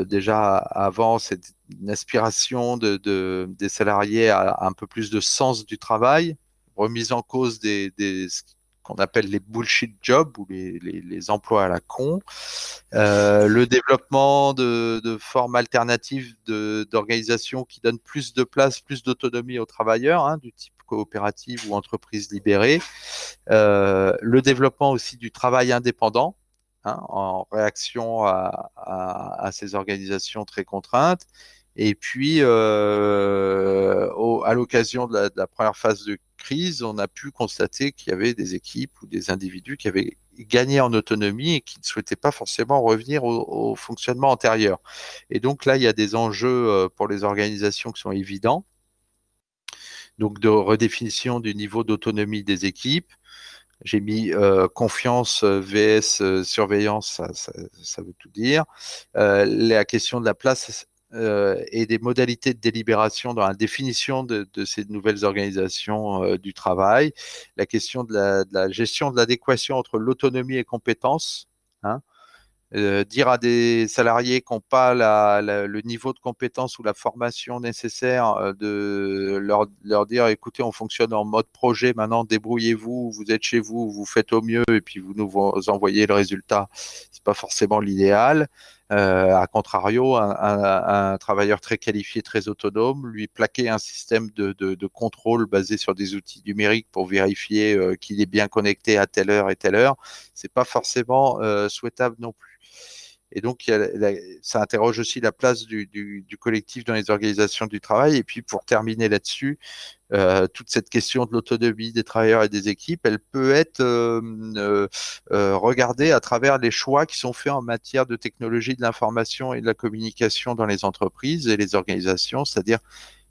S3: déjà avant, c'est une aspiration des salariés à un peu plus de sens du travail, remise en cause ce qu'on appelle les bullshit jobs ou les emplois à la con, le développement de formes alternatives d'organisation qui donnent plus de place, plus d'autonomie aux travailleurs, du type coopérative ou entreprise libérée, le développement aussi du travail indépendant, en réaction à ces organisations très contraintes. Et puis, à l'occasion de la première phase de crise, on a pu constater qu'il y avait des équipes ou des individus qui avaient gagné en autonomie et qui ne souhaitaient pas forcément revenir au fonctionnement antérieur. Et donc là, il y a des enjeux pour les organisations qui sont évidents. Donc de redéfinition du niveau d'autonomie des équipes. J'ai mis confiance vs surveillance, ça veut tout dire. La question de la place et des modalités de délibération dans la définition de ces nouvelles organisations du travail, la question de la gestion de l'adéquation entre l'autonomie et compétences, hein, dire à des salariés qui n'ont pas le niveau de compétence ou la formation nécessaire, de leur dire, écoutez, on fonctionne en mode projet, maintenant débrouillez-vous, vous êtes chez vous, vous faites au mieux et puis vous nous envoyez le résultat. C'est pas forcément l'idéal. À contrario, un travailleur très qualifié, très autonome, lui plaquer un système de contrôle basé sur des outils numériques pour vérifier qu'il est bien connecté à telle heure et telle heure, c'est pas forcément souhaitable non plus. Et donc, ça interroge aussi la place du collectif dans les organisations du travail. Et puis, pour terminer là-dessus, toute cette question de l'autonomie des travailleurs et des équipes, elle peut être regardée à travers les choix qui sont faits en matière de technologie de l'information et de la communication dans les entreprises et les organisations, c'est-à-dire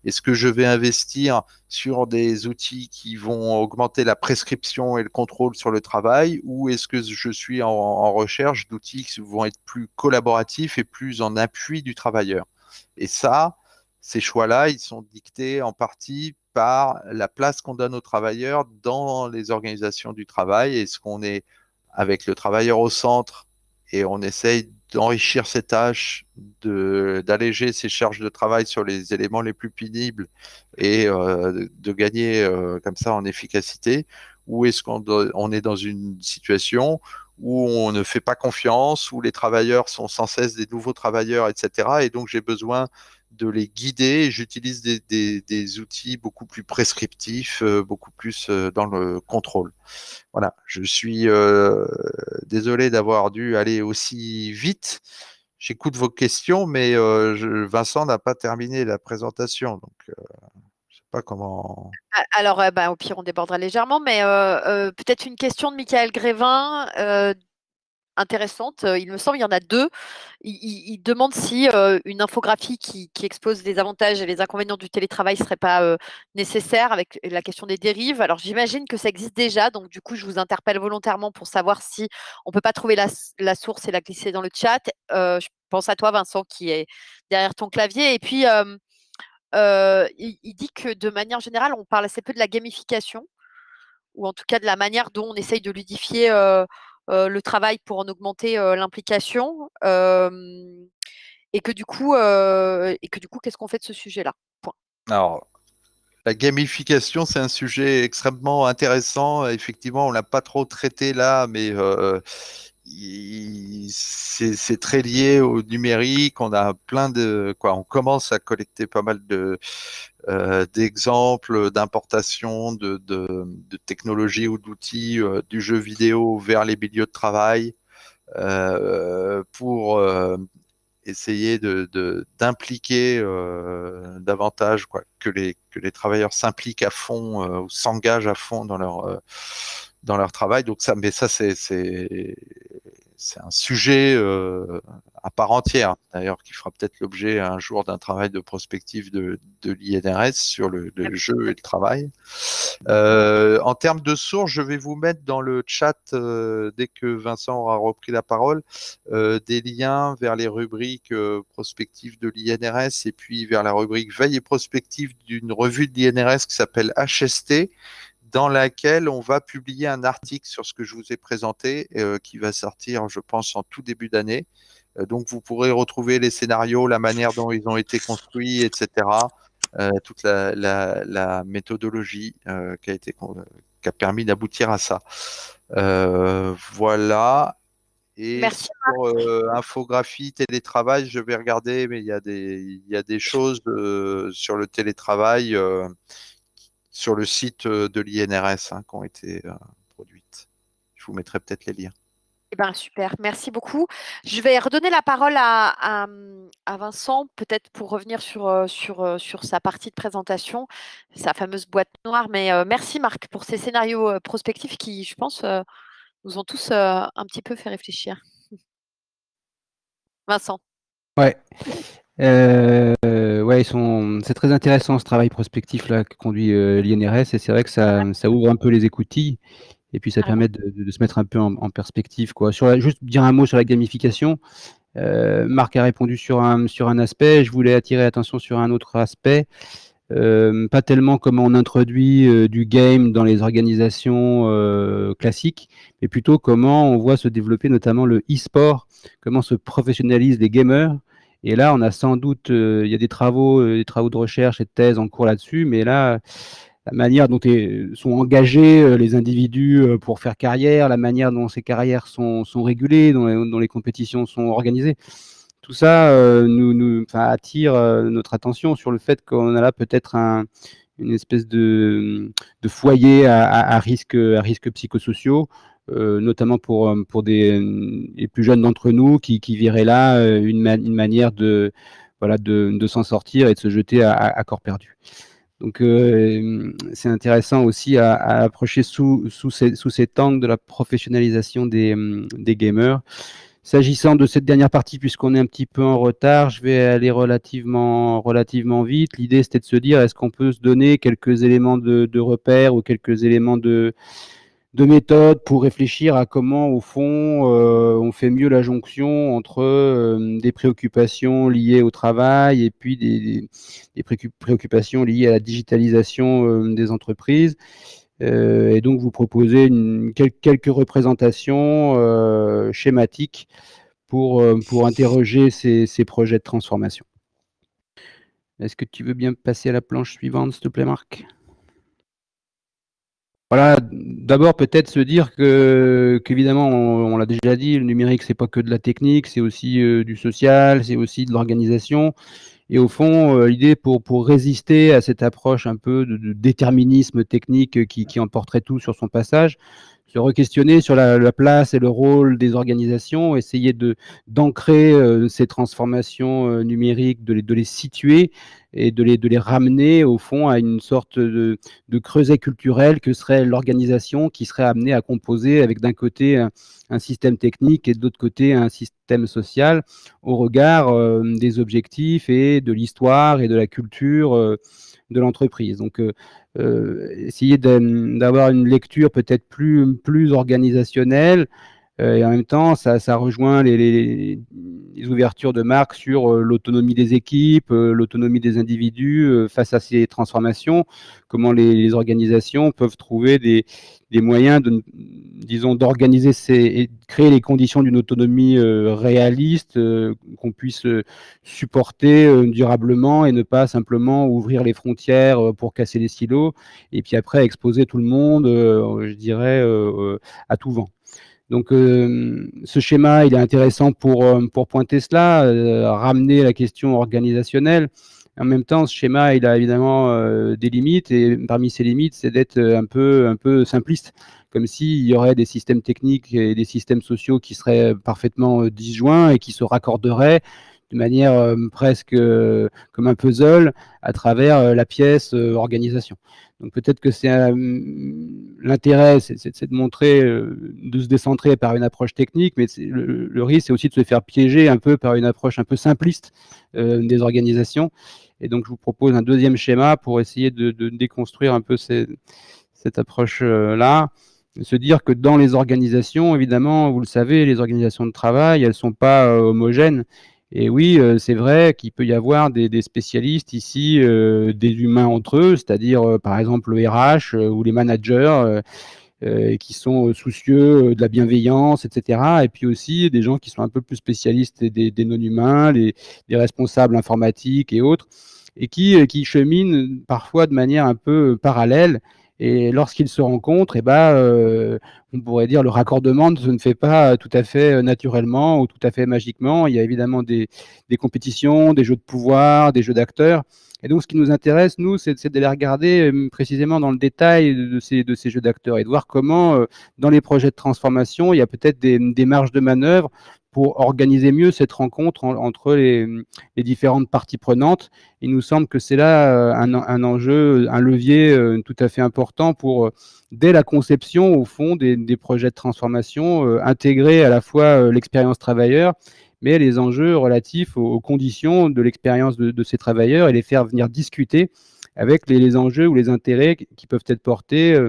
S3: est-ce que je vais investir sur des outils qui vont augmenter la prescription et le contrôle sur le travail, ou est-ce que je suis en recherche d'outils qui vont être plus collaboratifs et plus en appui du travailleur? Et ça, ces choix-là, ils sont dictés en partie par la place qu'on donne aux travailleurs dans les organisations du travail. Est-ce qu'on est avec le travailleur au centre et on essaye d'enrichir ses tâches, d'alléger ses charges de travail sur les éléments les plus pénibles et de gagner comme ça en efficacité, ou est-ce qu'on est dans une situation où on ne fait pas confiance, où les travailleurs sont sans cesse des nouveaux travailleurs, etc. Et donc j'ai besoin de les guider et j'utilise des outils beaucoup plus prescriptifs, beaucoup plus dans le contrôle. Voilà, je suis désolé d'avoir dû aller aussi vite. J'écoute vos questions, mais Vincent n'a pas terminé la présentation, donc je ne sais pas comment.
S1: Alors, au pire, on débordera légèrement, mais peut-être une question de Michael Grévin, intéressante. Il me semble qu'il y en a deux. Il demande si une infographie qui expose les avantages et les inconvénients du télétravail ne serait pas nécessaire avec la question des dérives. Alors, j'imagine que ça existe déjà, donc du coup, je vous interpelle volontairement pour savoir si on ne peut pas trouver la source et la glisser dans le chat. Je pense à toi, Vincent, qui est derrière ton clavier. Et puis, il dit que de manière générale, on parle assez peu de la gamification, ou en tout cas de la manière dont on essaye de ludifier le travail pour en augmenter l'implication. Et que du coup, qu'est-ce qu'on fait de ce sujet-là? Point.
S3: Alors, la gamification, c'est un sujet extrêmement intéressant. Effectivement, on l'a pas trop traité là, mais c'est très lié au numérique. On a plein on commence à collecter pas mal d'exemples d'importation de technologies ou d'outils du jeu vidéo vers les milieux de travail pour essayer d'impliquer davantage, que les travailleurs s'impliquent à fond ou s'engagent à fond dans leur travail. Donc mais ça c'est un sujet à part entière, d'ailleurs, qui fera peut-être l'objet un jour d'un travail de prospective de l'INRS sur le jeu et le travail. En termes de sources, je vais vous mettre dans le chat, dès que Vincent aura repris la parole, des liens vers les rubriques prospectives de l'INRS et puis vers la rubrique veille et prospective d'une revue de l'INRS qui s'appelle HST, dans laquelle on va publier un article sur ce que je vous ai présenté, qui va sortir, je pense, en tout début d'année. Donc, vous pourrez retrouver les scénarios, la manière dont ils ont été construits, etc., toute la méthodologie qui a permis d'aboutir à ça. Voilà. Et
S1: Merci,
S3: sur infographie, télétravail, je vais regarder, mais il y a des choses sur le télétravail sur le site de l'INRS qui ont été produites. Je vous mettrai peut-être les liens.
S1: Eh ben, super, merci beaucoup. Je vais redonner la parole à Vincent, peut-être pour revenir sur sa partie de présentation, sa fameuse boîte noire. Mais merci Marc pour ces scénarios prospectifs qui, je pense, nous ont tous un petit peu fait réfléchir. Vincent.
S2: Ouais. Ouais, c'est très intéressant ce travail prospectif là que conduit l'INRS, et c'est vrai que ça ouvre un peu les écoutilles et puis ça permet de se mettre un peu en perspective, quoi. Juste dire un mot sur la gamification. Marc a répondu sur un aspect, je voulais attirer l'attention sur un autre aspect. Pas tellement comment on introduit du game dans les organisations classiques, mais plutôt comment on voit se développer notamment le e-sport, comment se professionnalisent les gamers. Et là, on a sans doute, il y a des travaux de recherche et de thèse en cours là-dessus, mais là, la manière dont sont engagés les individus pour faire carrière, la manière dont ces carrières sont régulées, dont les compétitions sont organisées, tout ça attire notre attention sur le fait qu'on a là peut-être une espèce de foyer à risque psychosociaux, notamment pour les plus jeunes d'entre nous qui verraient là une manière de s'en sortir et de se jeter à corps perdu. Donc c'est intéressant aussi à approcher sous cet angle de la professionnalisation des gamers. S'agissant de cette dernière partie, puisqu'on est un petit peu en retard, je vais aller relativement vite. L'idée, c'était de se dire, est-ce qu'on peut se donner quelques éléments de repère ou quelques éléments de méthode pour réfléchir à comment, au fond, on fait mieux la jonction entre des préoccupations liées au travail et puis des préoccupations liées à la digitalisation des entreprises. Et donc, vous proposez quelques représentations schématiques pour interroger ces projets de transformation. Est-ce que tu veux bien passer à la planche suivante, s'il te plaît, Marc ? Voilà, d'abord peut-être se dire qu'évidemment, on l'a déjà dit, le numérique, c'est pas que de la technique, c'est aussi du social, c'est aussi de l'organisation. Et au fond, l'idée pour résister à cette approche un peu de déterminisme technique qui emporterait tout sur son passage, se re-questionner sur la place et le rôle des organisations, essayer d'ancrer ces transformations numériques, de les situer et de les ramener au fond à une sorte de creuset culturel que serait l'organisation qui serait amenée à composer avec d'un côté un système technique et de l'autre côté un système social au regard des objectifs et de l'histoire et de la culture de l'entreprise. Donc, essayer d'avoir une lecture peut-être plus organisationnelle, et en même temps, ça rejoint les ouvertures de Marc sur l'autonomie des équipes, l'autonomie des individus face à ces transformations, comment les organisations peuvent trouver des moyens d'organiser et de créer les conditions d'une autonomie réaliste, qu'on puisse supporter durablement et ne pas simplement ouvrir les frontières pour casser les silos et puis après exposer tout le monde, je dirais, à tout vent. Donc, ce schéma, il est intéressant pour pointer cela, ramener la question organisationnelle. En même temps, ce schéma, il a évidemment des limites, et parmi ces limites, c'est d'être un peu simpliste, comme s'il y aurait des systèmes techniques et des systèmes sociaux qui seraient parfaitement disjoints et qui se raccorderaient de manière presque comme un puzzle à travers la pièce organisation. Donc peut-être que c'est l'intérêt, c'est de montrer, de se décentrer par une approche technique, mais le risque, c'est aussi de se faire piéger un peu par une approche un peu simpliste des organisations. Et donc je vous propose un deuxième schéma pour essayer de déconstruire un peu cette approche-là. Se dire que dans les organisations, évidemment, vous le savez, les organisations de travail, elles ne sont pas homogènes. Et oui, c'est vrai qu'il peut y avoir des spécialistes ici, des humains entre eux, c'est-à-dire par exemple le RH ou les managers qui sont soucieux de la bienveillance, etc. Et puis aussi des gens qui sont un peu plus spécialistes des non-humains, les responsables informatiques et autres, et qui cheminent parfois de manière un peu parallèle. Et lorsqu'ils se rencontrent, on pourrait dire le raccordement ne se fait pas tout à fait naturellement ou tout à fait magiquement. Il y a évidemment des compétitions, des jeux de pouvoir, des jeux d'acteurs. Et donc, ce qui nous intéresse, nous, c'est de les regarder précisément dans le détail de ces jeux d'acteurs et de voir comment, dans les projets de transformation, il y a peut-être des marges de manœuvre pour organiser mieux cette rencontre entre les différentes parties prenantes. Il nous semble que c'est là un enjeu, un levier tout à fait important pour, dès la conception, au fond, des projets de transformation, intégrer à la fois l'expérience travailleur, mais les enjeux relatifs aux conditions de l'expérience de ces travailleurs et les faire venir discuter avec les enjeux ou les intérêts qui peuvent être portés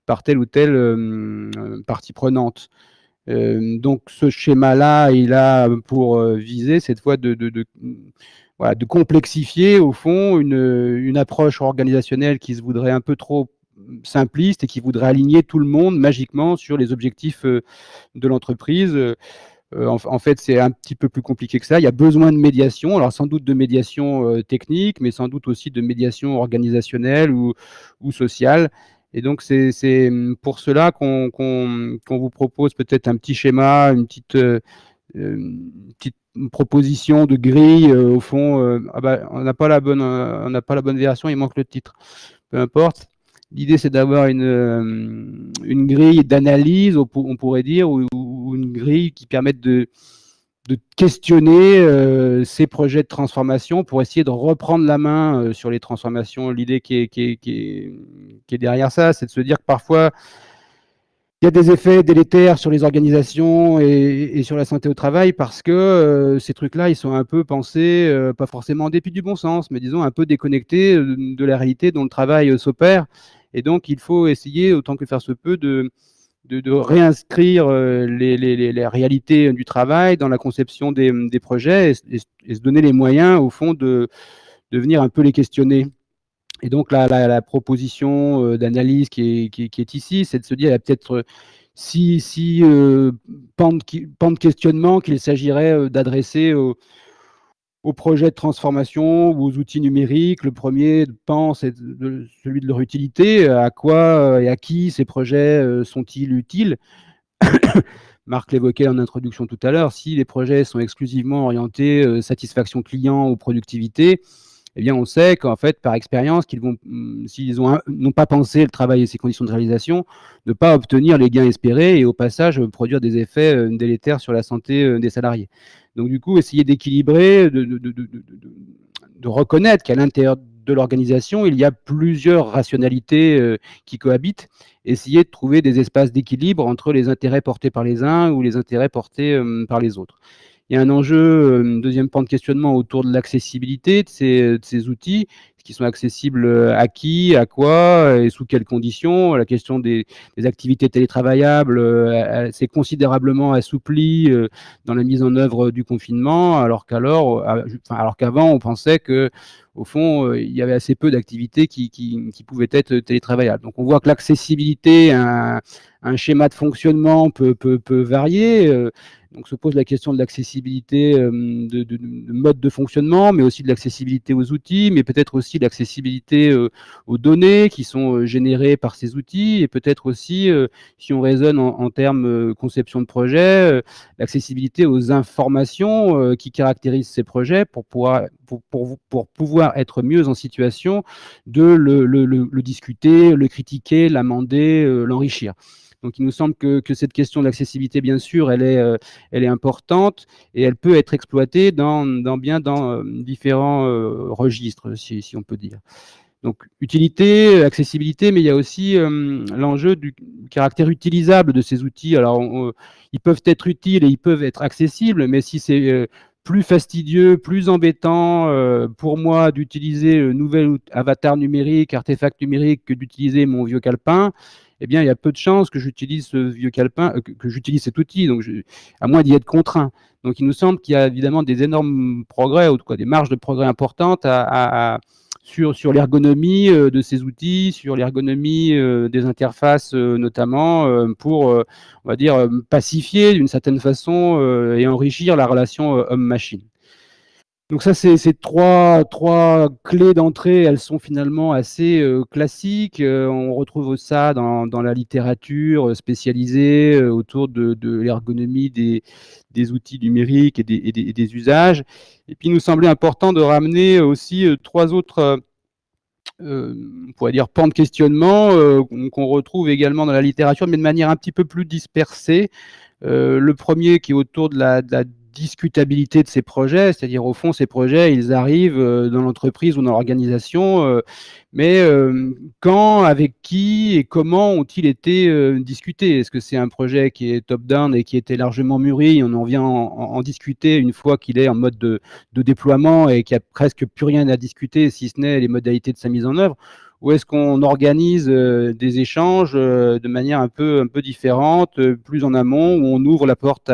S2: par telle ou telle partie prenante. Donc ce schéma-là, il a pour viser cette fois voilà, de complexifier au fond une approche organisationnelle qui se voudrait un peu trop simpliste et qui voudrait aligner tout le monde magiquement sur les objectifs de l'entreprise. En fait, c'est un petit peu plus compliqué que ça. Il y a besoin de médiation, alors sans doute de médiation technique, mais sans doute aussi de médiation organisationnelle ou sociale. Et donc, c'est pour cela qu'on vous propose peut-être un petit schéma, une petite proposition de grille. Au fond, ah bah, on n'a pas la bonne version, il manque le titre. Peu importe. L'idée, c'est d'avoir une grille d'analyse, on pourrait dire, ou une grille qui permette de questionner ces projets de transformation pour essayer de reprendre la main sur les transformations. L'idée qui est derrière ça, c'est de se dire que parfois, il y a des effets délétères sur les organisations et sur la santé au travail parce que ces trucs-là, ils sont un peu pensés, pas forcément en dépit du bon sens, mais disons un peu déconnectés de la réalité dont le travail s'opère. Et donc, il faut essayer, autant que faire se peut, de réinscrire les réalités du travail dans la conception des projets et se donner les moyens, au fond, de venir un peu les questionner. Et donc, la proposition d'analyse qui est ici, c'est de se dire, il y a peut-être six pans de questionnement qu'il s'agirait d'adresser aux projets de transformation ou aux outils numériques. Le premier pan, c'est celui de leur utilité. À quoi et à qui ces projets sont-ils utiles? Marc l'évoquait en introduction tout à l'heure, si les projets sont exclusivement orientés satisfaction client ou productivité, eh bien, on sait qu'en fait, par expérience, qu'ils vont, s'ils n'ont pas pensé le travail et ses conditions de réalisation, ne pas obtenir les gains espérés et au passage produire des effets délétères sur la santé des salariés. Donc, du coup, essayer d'équilibrer, de reconnaître qu'à l'intérieur de l'organisation, il y a plusieurs rationalités qui cohabitent, essayer de trouver des espaces d'équilibre entre les intérêts portés par les uns ou les intérêts portés par les autres. Il y a un enjeu, deuxième point de questionnement, autour de l'accessibilité de ces outils, qui sont accessibles à qui, à quoi et sous quelles conditions. La question des activités télétravaillables s'est considérablement assouplie dans la mise en œuvre du confinement, alors qu'avant, on pensait que au fond, il y avait assez peu d'activités qui pouvaient être télétravaillables. Donc, on voit que l'accessibilité, un schéma de fonctionnement peut varier. Donc, se pose la question de l'accessibilité de mode de fonctionnement, mais aussi de l'accessibilité aux outils, mais peut-être aussi de l'accessibilité aux données qui sont générées par ces outils, et peut-être aussi, si on raisonne en termes conception de projet, l'accessibilité aux informations qui caractérisent ces projets pour pouvoir être mieux en situation de le discuter, le critiquer, l'amender, l'enrichir. Donc, il nous semble que cette question de l'accessibilité, bien sûr, elle est importante et elle peut être exploitée dans différents registres, si on peut dire. Donc, utilité, accessibilité, mais il y a aussi l'enjeu du caractère utilisable de ces outils. Alors, ils peuvent être utiles et ils peuvent être accessibles, mais si c'est plus fastidieux, plus embêtant pour moi d'utiliser un nouvel avatar numérique, artefact numérique, que d'utiliser mon vieux calepin, eh bien, il y a peu de chances que j'utilise ce vieux calepin, que j'utilise cet outil, donc à moins d'y être contraint. Donc, il nous semble qu'il y a évidemment des énormes progrès, ou des marges de progrès importantes sur l'ergonomie de ces outils, sur l'ergonomie des interfaces notamment, pour, on va dire, pacifier d'une certaine façon et enrichir la relation homme-machine. Donc ça, ces trois clés d'entrée, elles sont finalement assez classiques. On retrouve ça dans la littérature spécialisée autour de l'ergonomie des outils numériques et des usages. Et puis, il nous semblait important de ramener aussi trois autres, on pourrait dire, pans de questionnement qu'on retrouve également dans la littérature, mais de manière un petit peu plus dispersée. Le premier qui est autour de la discutabilité de ces projets, c'est-à-dire au fond ces projets ils arrivent dans l'entreprise ou dans l'organisation, mais quand, avec qui et comment ont-ils été discutés? Est-ce que c'est un projet qui est top-down et qui était largement mûri, on en vient en discuter une fois qu'il est en mode de déploiement et qu'il n'y a presque plus rien à discuter si ce n'est les modalités de sa mise en œuvre? ou est-ce qu'on organise des échanges de manière un peu différente, plus en amont, où on ouvre la porte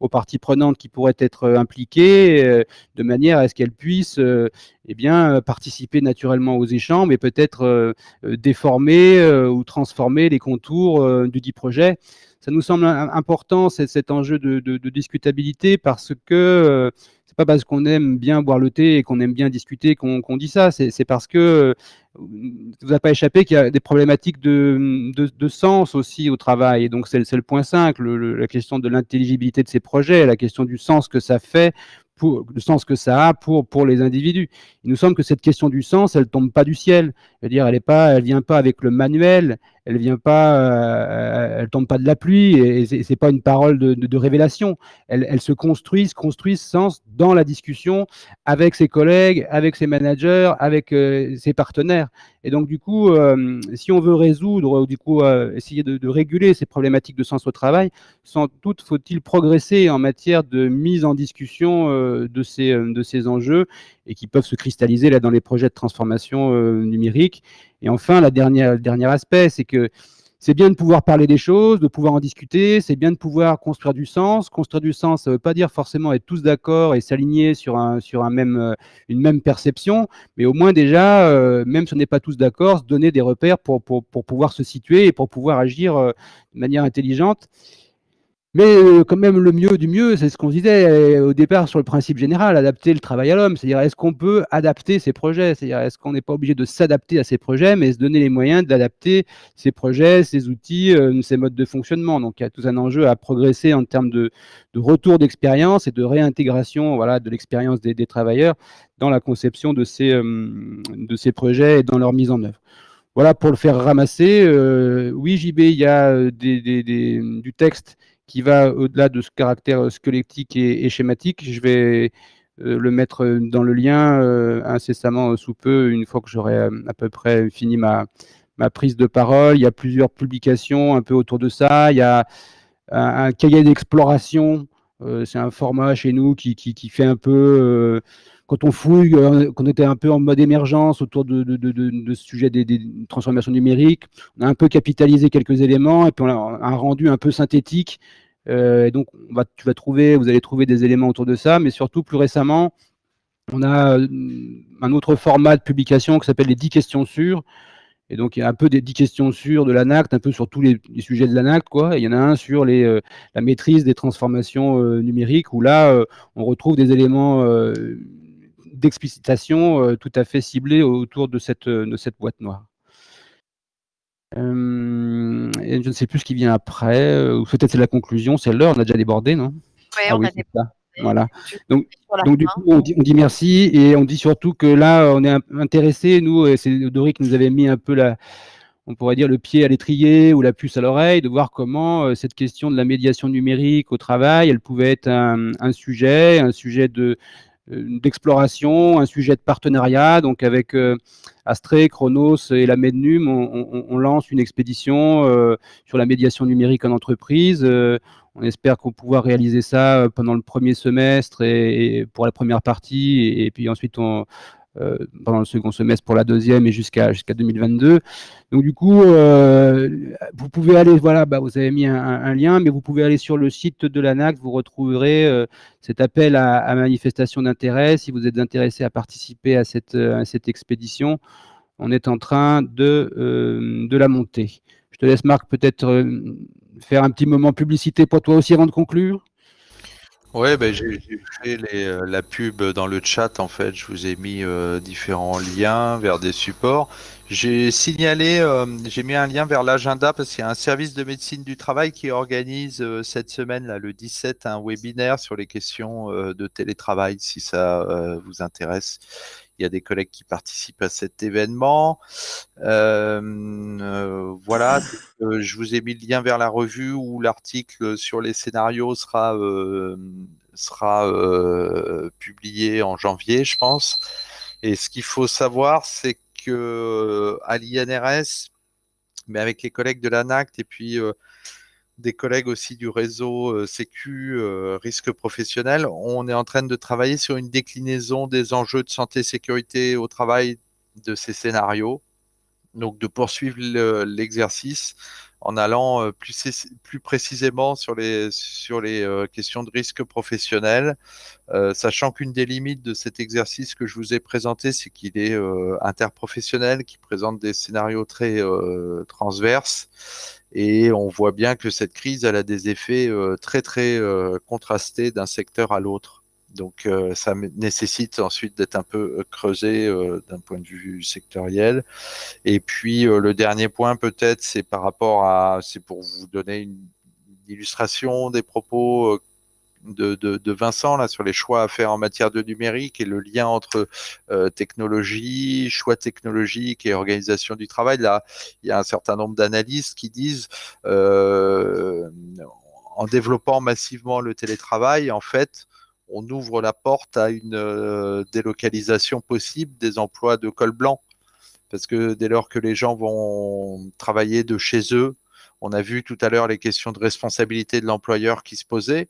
S2: aux parties prenantes qui pourraient être impliquées, de manière à ce qu'elles puissent eh bien, participer naturellement aux échanges, mais peut-être déformer ou transformer les contours du dit projet. Ça nous semble important, cet enjeu de discutabilité, parce que c'est pas parce qu'on aime bien boire le thé et qu'on aime bien discuter qu'on dit ça. C'est parce que ça ne vous a pas échappé qu'il y a des problématiques de sens aussi au travail. Et donc, c'est le point 5, la question de l'intelligibilité de ces projets, la question du sens que ça fait, le sens que ça a pour les individus. Il nous semble que cette question du sens, elle tombe pas du ciel. C'est-à-dire, elle vient pas avec le manuel, elle vient pas, elle tombe pas de la pluie, et c'est pas une parole de révélation. Elle se construit ce sens dans la discussion avec ses collègues, avec ses managers, avec ses partenaires. Et donc, du coup, si on veut résoudre, du coup, essayer de réguler ces problématiques de sens au travail, sans doute faut-il progresser en matière de mise en discussion de ces enjeux, et qui peuvent se cristalliser là dans les projets de transformation numérique. Et enfin, le dernier aspect, c'est que c'est bien de pouvoir parler des choses, de pouvoir en discuter, c'est bien de pouvoir construire du sens. Construire du sens, ça ne veut pas dire forcément être tous d'accord et s'aligner sur une même perception, mais au moins déjà, même si on n'est pas tous d'accord, se donner des repères pour pouvoir se situer et pour pouvoir agir de manière intelligente. Mais quand même, le mieux du mieux, c'est ce qu'on disait au départ sur le principe général, adapter le travail à l'homme. C'est-à-dire, est-ce qu'on peut adapter ces projets? C'est-à-dire, est-ce qu'on n'est pas obligé de s'adapter à ces projets, mais se donner les moyens d'adapter ces projets, ces outils, ces modes de fonctionnement. Donc, il y a tout un enjeu à progresser en termes de retour d'expérience et de réintégration, voilà, de l'expérience des travailleurs dans la conception de ces projets et dans leur mise en œuvre. Voilà, pour le faire ramasser. Oui, JB, il y a du texte qui va au-delà de ce caractère squelettique et schématique. Je vais le mettre dans le lien incessamment sous peu, une fois que j'aurai à peu près fini ma prise de parole. Il y a plusieurs publications un peu autour de ça. Il y a un cahier d'exploration. C'est un format chez nous qui fait un peu, quand on fouille, qu'on était un peu en mode émergence autour de ce sujet des transformations numériques, on a un peu capitalisé quelques éléments et puis on a un rendu un peu synthétique. Et donc, vous allez trouver des éléments autour de ça, mais surtout, plus récemment, on a un autre format de publication qui s'appelle les 10 questions sûres. Et donc, il y a un peu des 10 questions sûres de l'ANACT, un peu sur tous les sujets de l'ANACT, quoi. Et il y en a un sur la maîtrise des transformations numériques, où là, on retrouve des éléments d'explicitation tout à fait ciblés autour de cette boîte noire. Et je ne sais plus ce qui vient après, ou peut-être c'est la conclusion, c'est l'heure, on a déjà débordé, non?
S1: Ouais,
S2: Ah
S1: on
S2: oui,
S1: a
S2: c'est ça. Voilà. Donc,
S1: sur la
S2: du
S1: fin.
S2: coup, on dit merci, et on dit surtout que là, on est intéressé, nous, et c'est Dory qui nous avait mis un peu on pourrait dire le pied à l'étrier ou la puce à l'oreille, de voir comment cette question de la médiation numérique au travail, elle pouvait être un sujet d'exploration, un sujet de partenariat. Donc avec Astrée, Chronos et la Mednum, on lance une expédition sur la médiation numérique en entreprise. On espère qu'on pourra réaliser ça pendant le premier semestre et pour la première partie, et puis ensuite pendant le second semestre pour la deuxième et jusqu'à 2022. Donc du coup, vous pouvez aller, voilà, vous avez mis un lien, mais vous pouvez aller sur le site de l'ANACT, vous retrouverez cet appel à manifestation d'intérêt. Si vous êtes intéressé à participer à cette expédition, on est en train de la monter. Je te laisse, Marc, peut-être faire un petit moment publicité pour toi aussi avant de conclure.
S3: Ouais, j'ai fait la pub dans le chat, en fait. Je vous ai mis différents liens vers des supports. J'ai signalé, j'ai mis un lien vers l'agenda parce qu'il y a un service de médecine du travail qui organise cette semaine, là, le 17, un webinaire sur les questions de télétravail, si ça vous intéresse. Il y a des collègues qui participent à cet événement. Voilà, je vous ai mis le lien vers la revue où l'article sur les scénarios sera publié en janvier, je pense. Et ce qu'il faut savoir, c'est que à l'INRS, mais avec les collègues de l'ANACT et puis des collègues aussi du réseau Sécu risque professionnel, on est en train de travailler sur une déclinaison des enjeux de santé et sécurité au travail de ces scénarios. Donc, de poursuivre l'exercice en allant plus précisément sur les questions de risque professionnel, sachant qu'une des limites de cet exercice que je vous ai présenté, c'est qu'il est interprofessionnel, qui présente des scénarios très transverses. Et on voit bien que cette crise, elle a des effets très contrastés d'un secteur à l'autre. Donc, ça nécessite ensuite d'être un peu creusé d'un point de vue sectoriel. Et puis, le dernier point, peut-être, c'est c'est pour vous donner une illustration des propos de Vincent là sur les choix à faire en matière de numérique et le lien entre technologie, choix technologique et organisation du travail. Là, il y a un certain nombre d'analystes qui disent en développant massivement le télétravail, en fait, on ouvre la porte à une délocalisation possible des emplois de col blanc. Parce que dès lors que les gens vont travailler de chez eux, on a vu tout à l'heure les questions de responsabilité de l'employeur qui se posaient.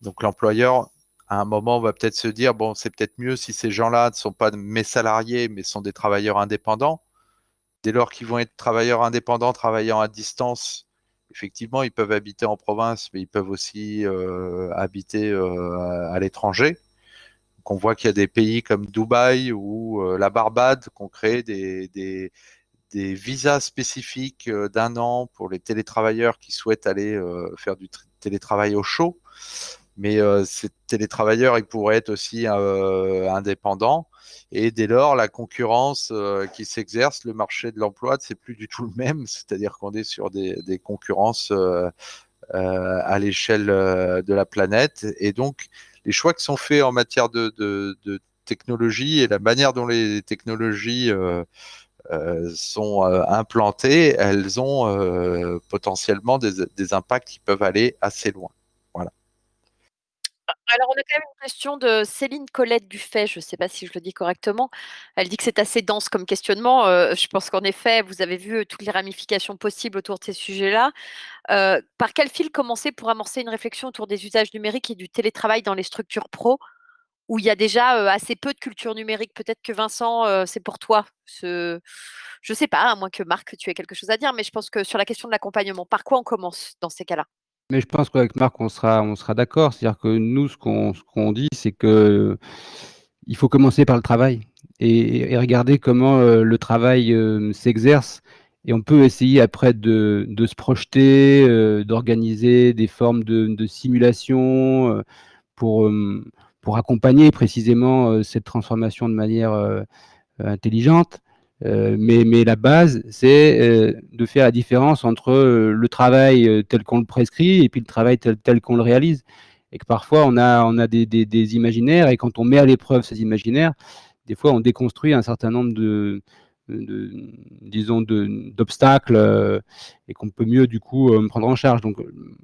S3: Donc l'employeur, à un moment, va peut-être se dire, bon, c'est peut-être mieux si ces gens-là ne sont pas mes salariés, mais sont des travailleurs indépendants. Dès lors qu'ils vont être travailleurs indépendants, travaillant à distance, effectivement, ils peuvent habiter en province, mais ils peuvent aussi habiter à l'étranger. On voit qu'il y a des pays comme Dubaï ou la Barbade qui ont créé des visas spécifiques d'1 an pour les télétravailleurs qui souhaitent aller faire du télétravail au chaud. Mais ces télétravailleurs, ils pourraient être aussi indépendants. Et dès lors, la concurrence qui s'exerce, le marché de l'emploi, c'est plus du tout le même. C'est-à-dire qu'on est sur des concurrences à l'échelle de la planète. Et donc, les choix qui sont faits en matière de technologie et la manière dont les technologies sont implantées, elles ont potentiellement des impacts qui peuvent aller assez loin. Voilà.
S1: Alors, on a quand même une question de Céline Colette Dufay, je ne sais pas si je le dis correctement. Elle dit que c'est assez dense comme questionnement. Je pense qu'en effet, vous avez vu toutes les ramifications possibles autour de ces sujets-là. Par quel fil commencer pour amorcer une réflexion autour des usages numériques et du télétravail dans les structures pro où il y a déjà assez peu de culture numérique? Peut-être que Vincent, c'est pour toi. Je ne sais pas, à moins que Marc, tu aies quelque chose à dire, mais je pense que sur la question de l'accompagnement, par quoi on commence dans ces cas-là?
S2: Mais je pense qu'avec Marc, on sera d'accord. C'est-à-dire que nous, ce qu'on dit, c'est que il faut commencer par le travail et regarder comment le travail s'exerce. Et on peut essayer après de se projeter, d'organiser des formes de simulation pour, pour accompagner précisément cette transformation de manière intelligente. Mais la base, c'est de faire la différence entre le travail tel qu'on le prescrit et puis le travail tel qu'on le réalise. Et que parfois, on a des imaginaires, et quand on met à l'épreuve ces imaginaires, des fois, on déconstruit un certain nombre disons, d'obstacles et qu'on peut mieux, du coup, prendre en charge. Donc,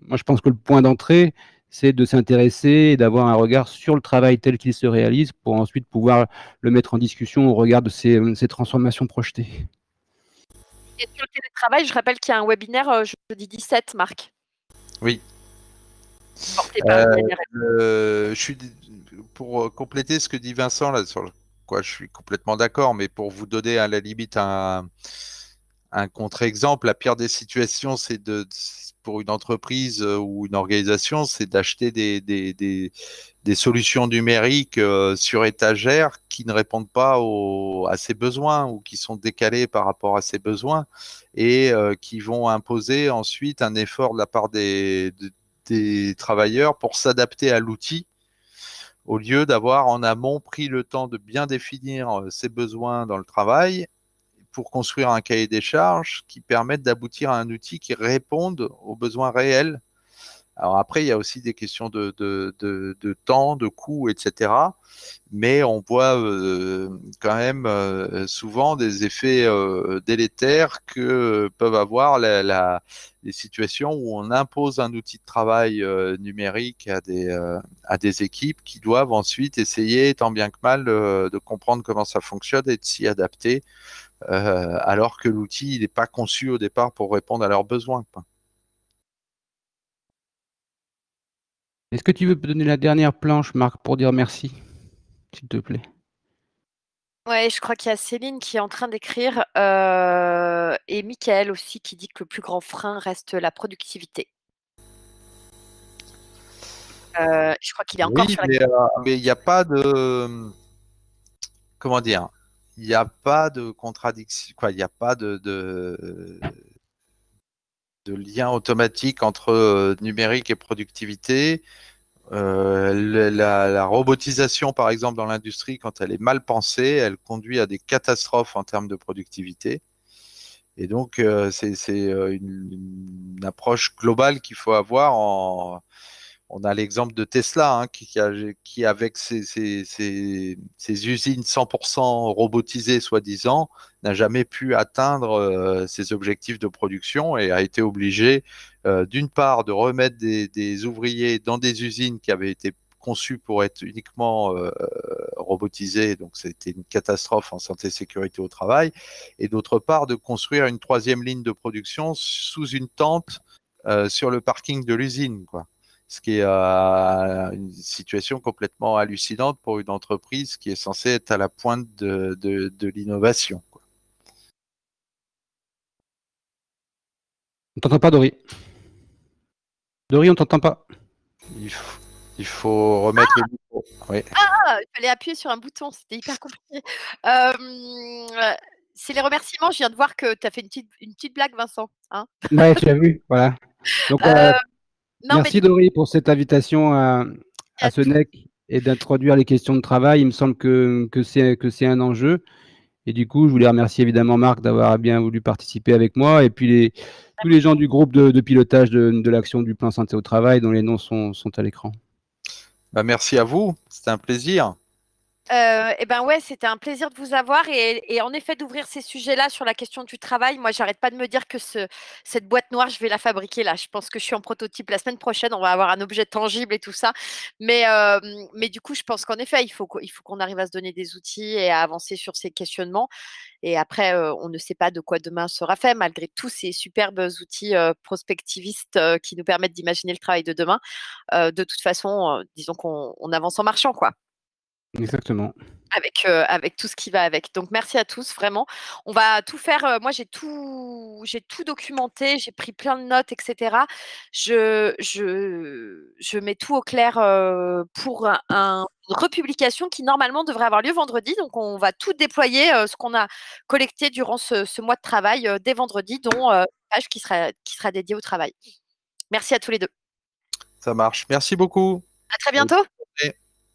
S2: moi, je pense que le point d'entrée, c'est de s'intéresser et d'avoir un regard sur le travail tel qu'il se réalise pour ensuite pouvoir le mettre en discussion au regard de ces transformations projetées.
S1: Et sur le télétravail, je rappelle qu'il y a un webinaire jeudi 17, Marc,
S3: Oui.
S1: porté par l'INRS.
S3: Pour compléter ce que dit Vincent, là, sur quoi je suis complètement d'accord, mais pour vous donner à la limite un contre-exemple, la pire des situations, pour une entreprise ou une organisation, c'est d'acheter des solutions numériques sur étagère qui ne répondent pas à ses besoins ou qui sont décalées par rapport à ses besoins et qui vont imposer ensuite un effort de la part des travailleurs pour s'adapter à l'outil au lieu d'avoir en amont pris le temps de bien définir ses besoins dans le travail pour construire un cahier des charges qui permette d'aboutir à un outil qui réponde aux besoins réels. Alors après, il y a aussi des questions de temps, de coût, etc. Mais on voit quand même souvent des effets délétères que peuvent avoir les situations où on impose un outil de travail numérique à des équipes qui doivent ensuite essayer, tant bien que mal, de comprendre comment ça fonctionne et de s'y adapter, alors que l'outil n'est pas conçu au départ pour répondre à leurs besoins, quoi.
S2: Est-ce que tu veux me donner la dernière planche, Marc, pour dire merci, s'il te plaît?
S1: Ouais, je crois qu'il y a Céline qui est en train d'écrire et Michael aussi qui dit que le plus grand frein reste la productivité. Je crois qu'il est encore
S3: Oui,
S1: sur la
S3: mais il n'y a pas de, comment dire, il n'y a pas de contradiction, quoi, il n'y a pas de lien automatique entre numérique et productivité. La robotisation, par exemple, dans l'industrie, quand elle est mal pensée, elle conduit à des catastrophes en termes de productivité. Et donc, c'est une approche globale qu'il faut avoir. On a l'exemple de Tesla, hein, qui avec ses usines 100% robotisées, soi-disant, n'a jamais pu atteindre ses objectifs de production et a été obligé, d'une part, de remettre des ouvriers dans des usines qui avaient été conçues pour être uniquement robotisées, donc c'était une catastrophe en santé et sécurité au travail, et d'autre part, de construire une troisième ligne de production sous une tente sur le parking de l'usine, quoi. Ce qui est une situation complètement hallucinante pour une entreprise qui est censée être à la pointe de l'innovation, quoi.
S2: On t'entend pas, Dory. Dory, on t'entend pas.
S3: Il faut remettre le micro. Oui.
S1: il fallait appuyer sur un bouton, c'était hyper compliqué. C'est les remerciements. Je viens de voir que tu as fait une petite blague, Vincent. Hein.
S2: Ouais, tu as vu, voilà. Donc,
S1: Non, mais
S2: merci Dory pour cette invitation à ce NEC et d'introduire les questions de travail. Il me semble que c'est un enjeu. Et du coup, je voulais remercier évidemment Marc d'avoir bien voulu participer avec moi et puis tous les gens du groupe de pilotage de l'action du plan santé au travail dont les noms sont à l'écran.
S3: Bah, merci à vous, c'était un plaisir.
S1: eh ben ouais, c'était un plaisir de vous avoir et en effet d'ouvrir ces sujets-là sur la question du travail. Moi, j'arrête pas de me dire que cette boîte noire, je vais la fabriquer là. Je pense que je suis en prototype la semaine prochaine. On va avoir un objet tangible et tout ça. Mais du coup, je pense qu'en effet, il faut qu'on arrive à se donner des outils et à avancer sur ces questionnements. Et après, on ne sait pas de quoi demain sera fait, malgré tous ces superbes outils prospectivistes qui nous permettent d'imaginer le travail de demain. De toute façon, disons qu'on avance en marchant, quoi.
S2: Exactement.
S1: Avec tout ce qui va avec. Donc merci à tous, vraiment. On va tout faire. Moi, j'ai tout documenté, j'ai pris plein de notes, etc. Je mets tout au clair pour une republication qui normalement devrait avoir lieu vendredi. Donc on va tout déployer, ce qu'on a collecté durant ce mois de travail dès vendredi, dont une page qui sera dédiée au travail. Merci à tous les deux.
S3: Ça marche. Merci beaucoup.
S1: À très bientôt.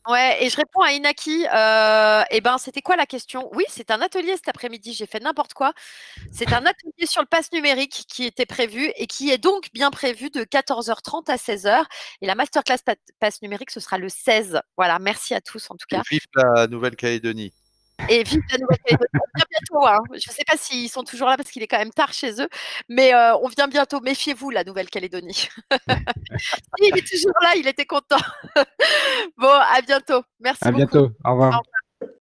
S1: Ouais, et je réponds à Inaki. Eh ben, c'était quoi la question? Oui, c'est un atelier cet après-midi. J'ai fait n'importe quoi. C'est un atelier sur le pass numérique qui était prévu et qui est donc bien prévu de 14h30 à 16h. Et la masterclass pass numérique, ce sera le 16. Voilà, merci à tous en tout
S3: Et
S1: cas.
S3: vive la Nouvelle-Calédonie.
S1: Et vive la Nouvelle-Calédonie. On vient bientôt. Hein. Je ne sais pas s'ils sont toujours là parce qu'il est quand même tard chez eux, mais on vient bientôt. Méfiez-vous, la Nouvelle-Calédonie. Il est toujours là, il était content. Bon, à bientôt. Merci
S2: À
S1: beaucoup.
S2: bientôt. Au revoir.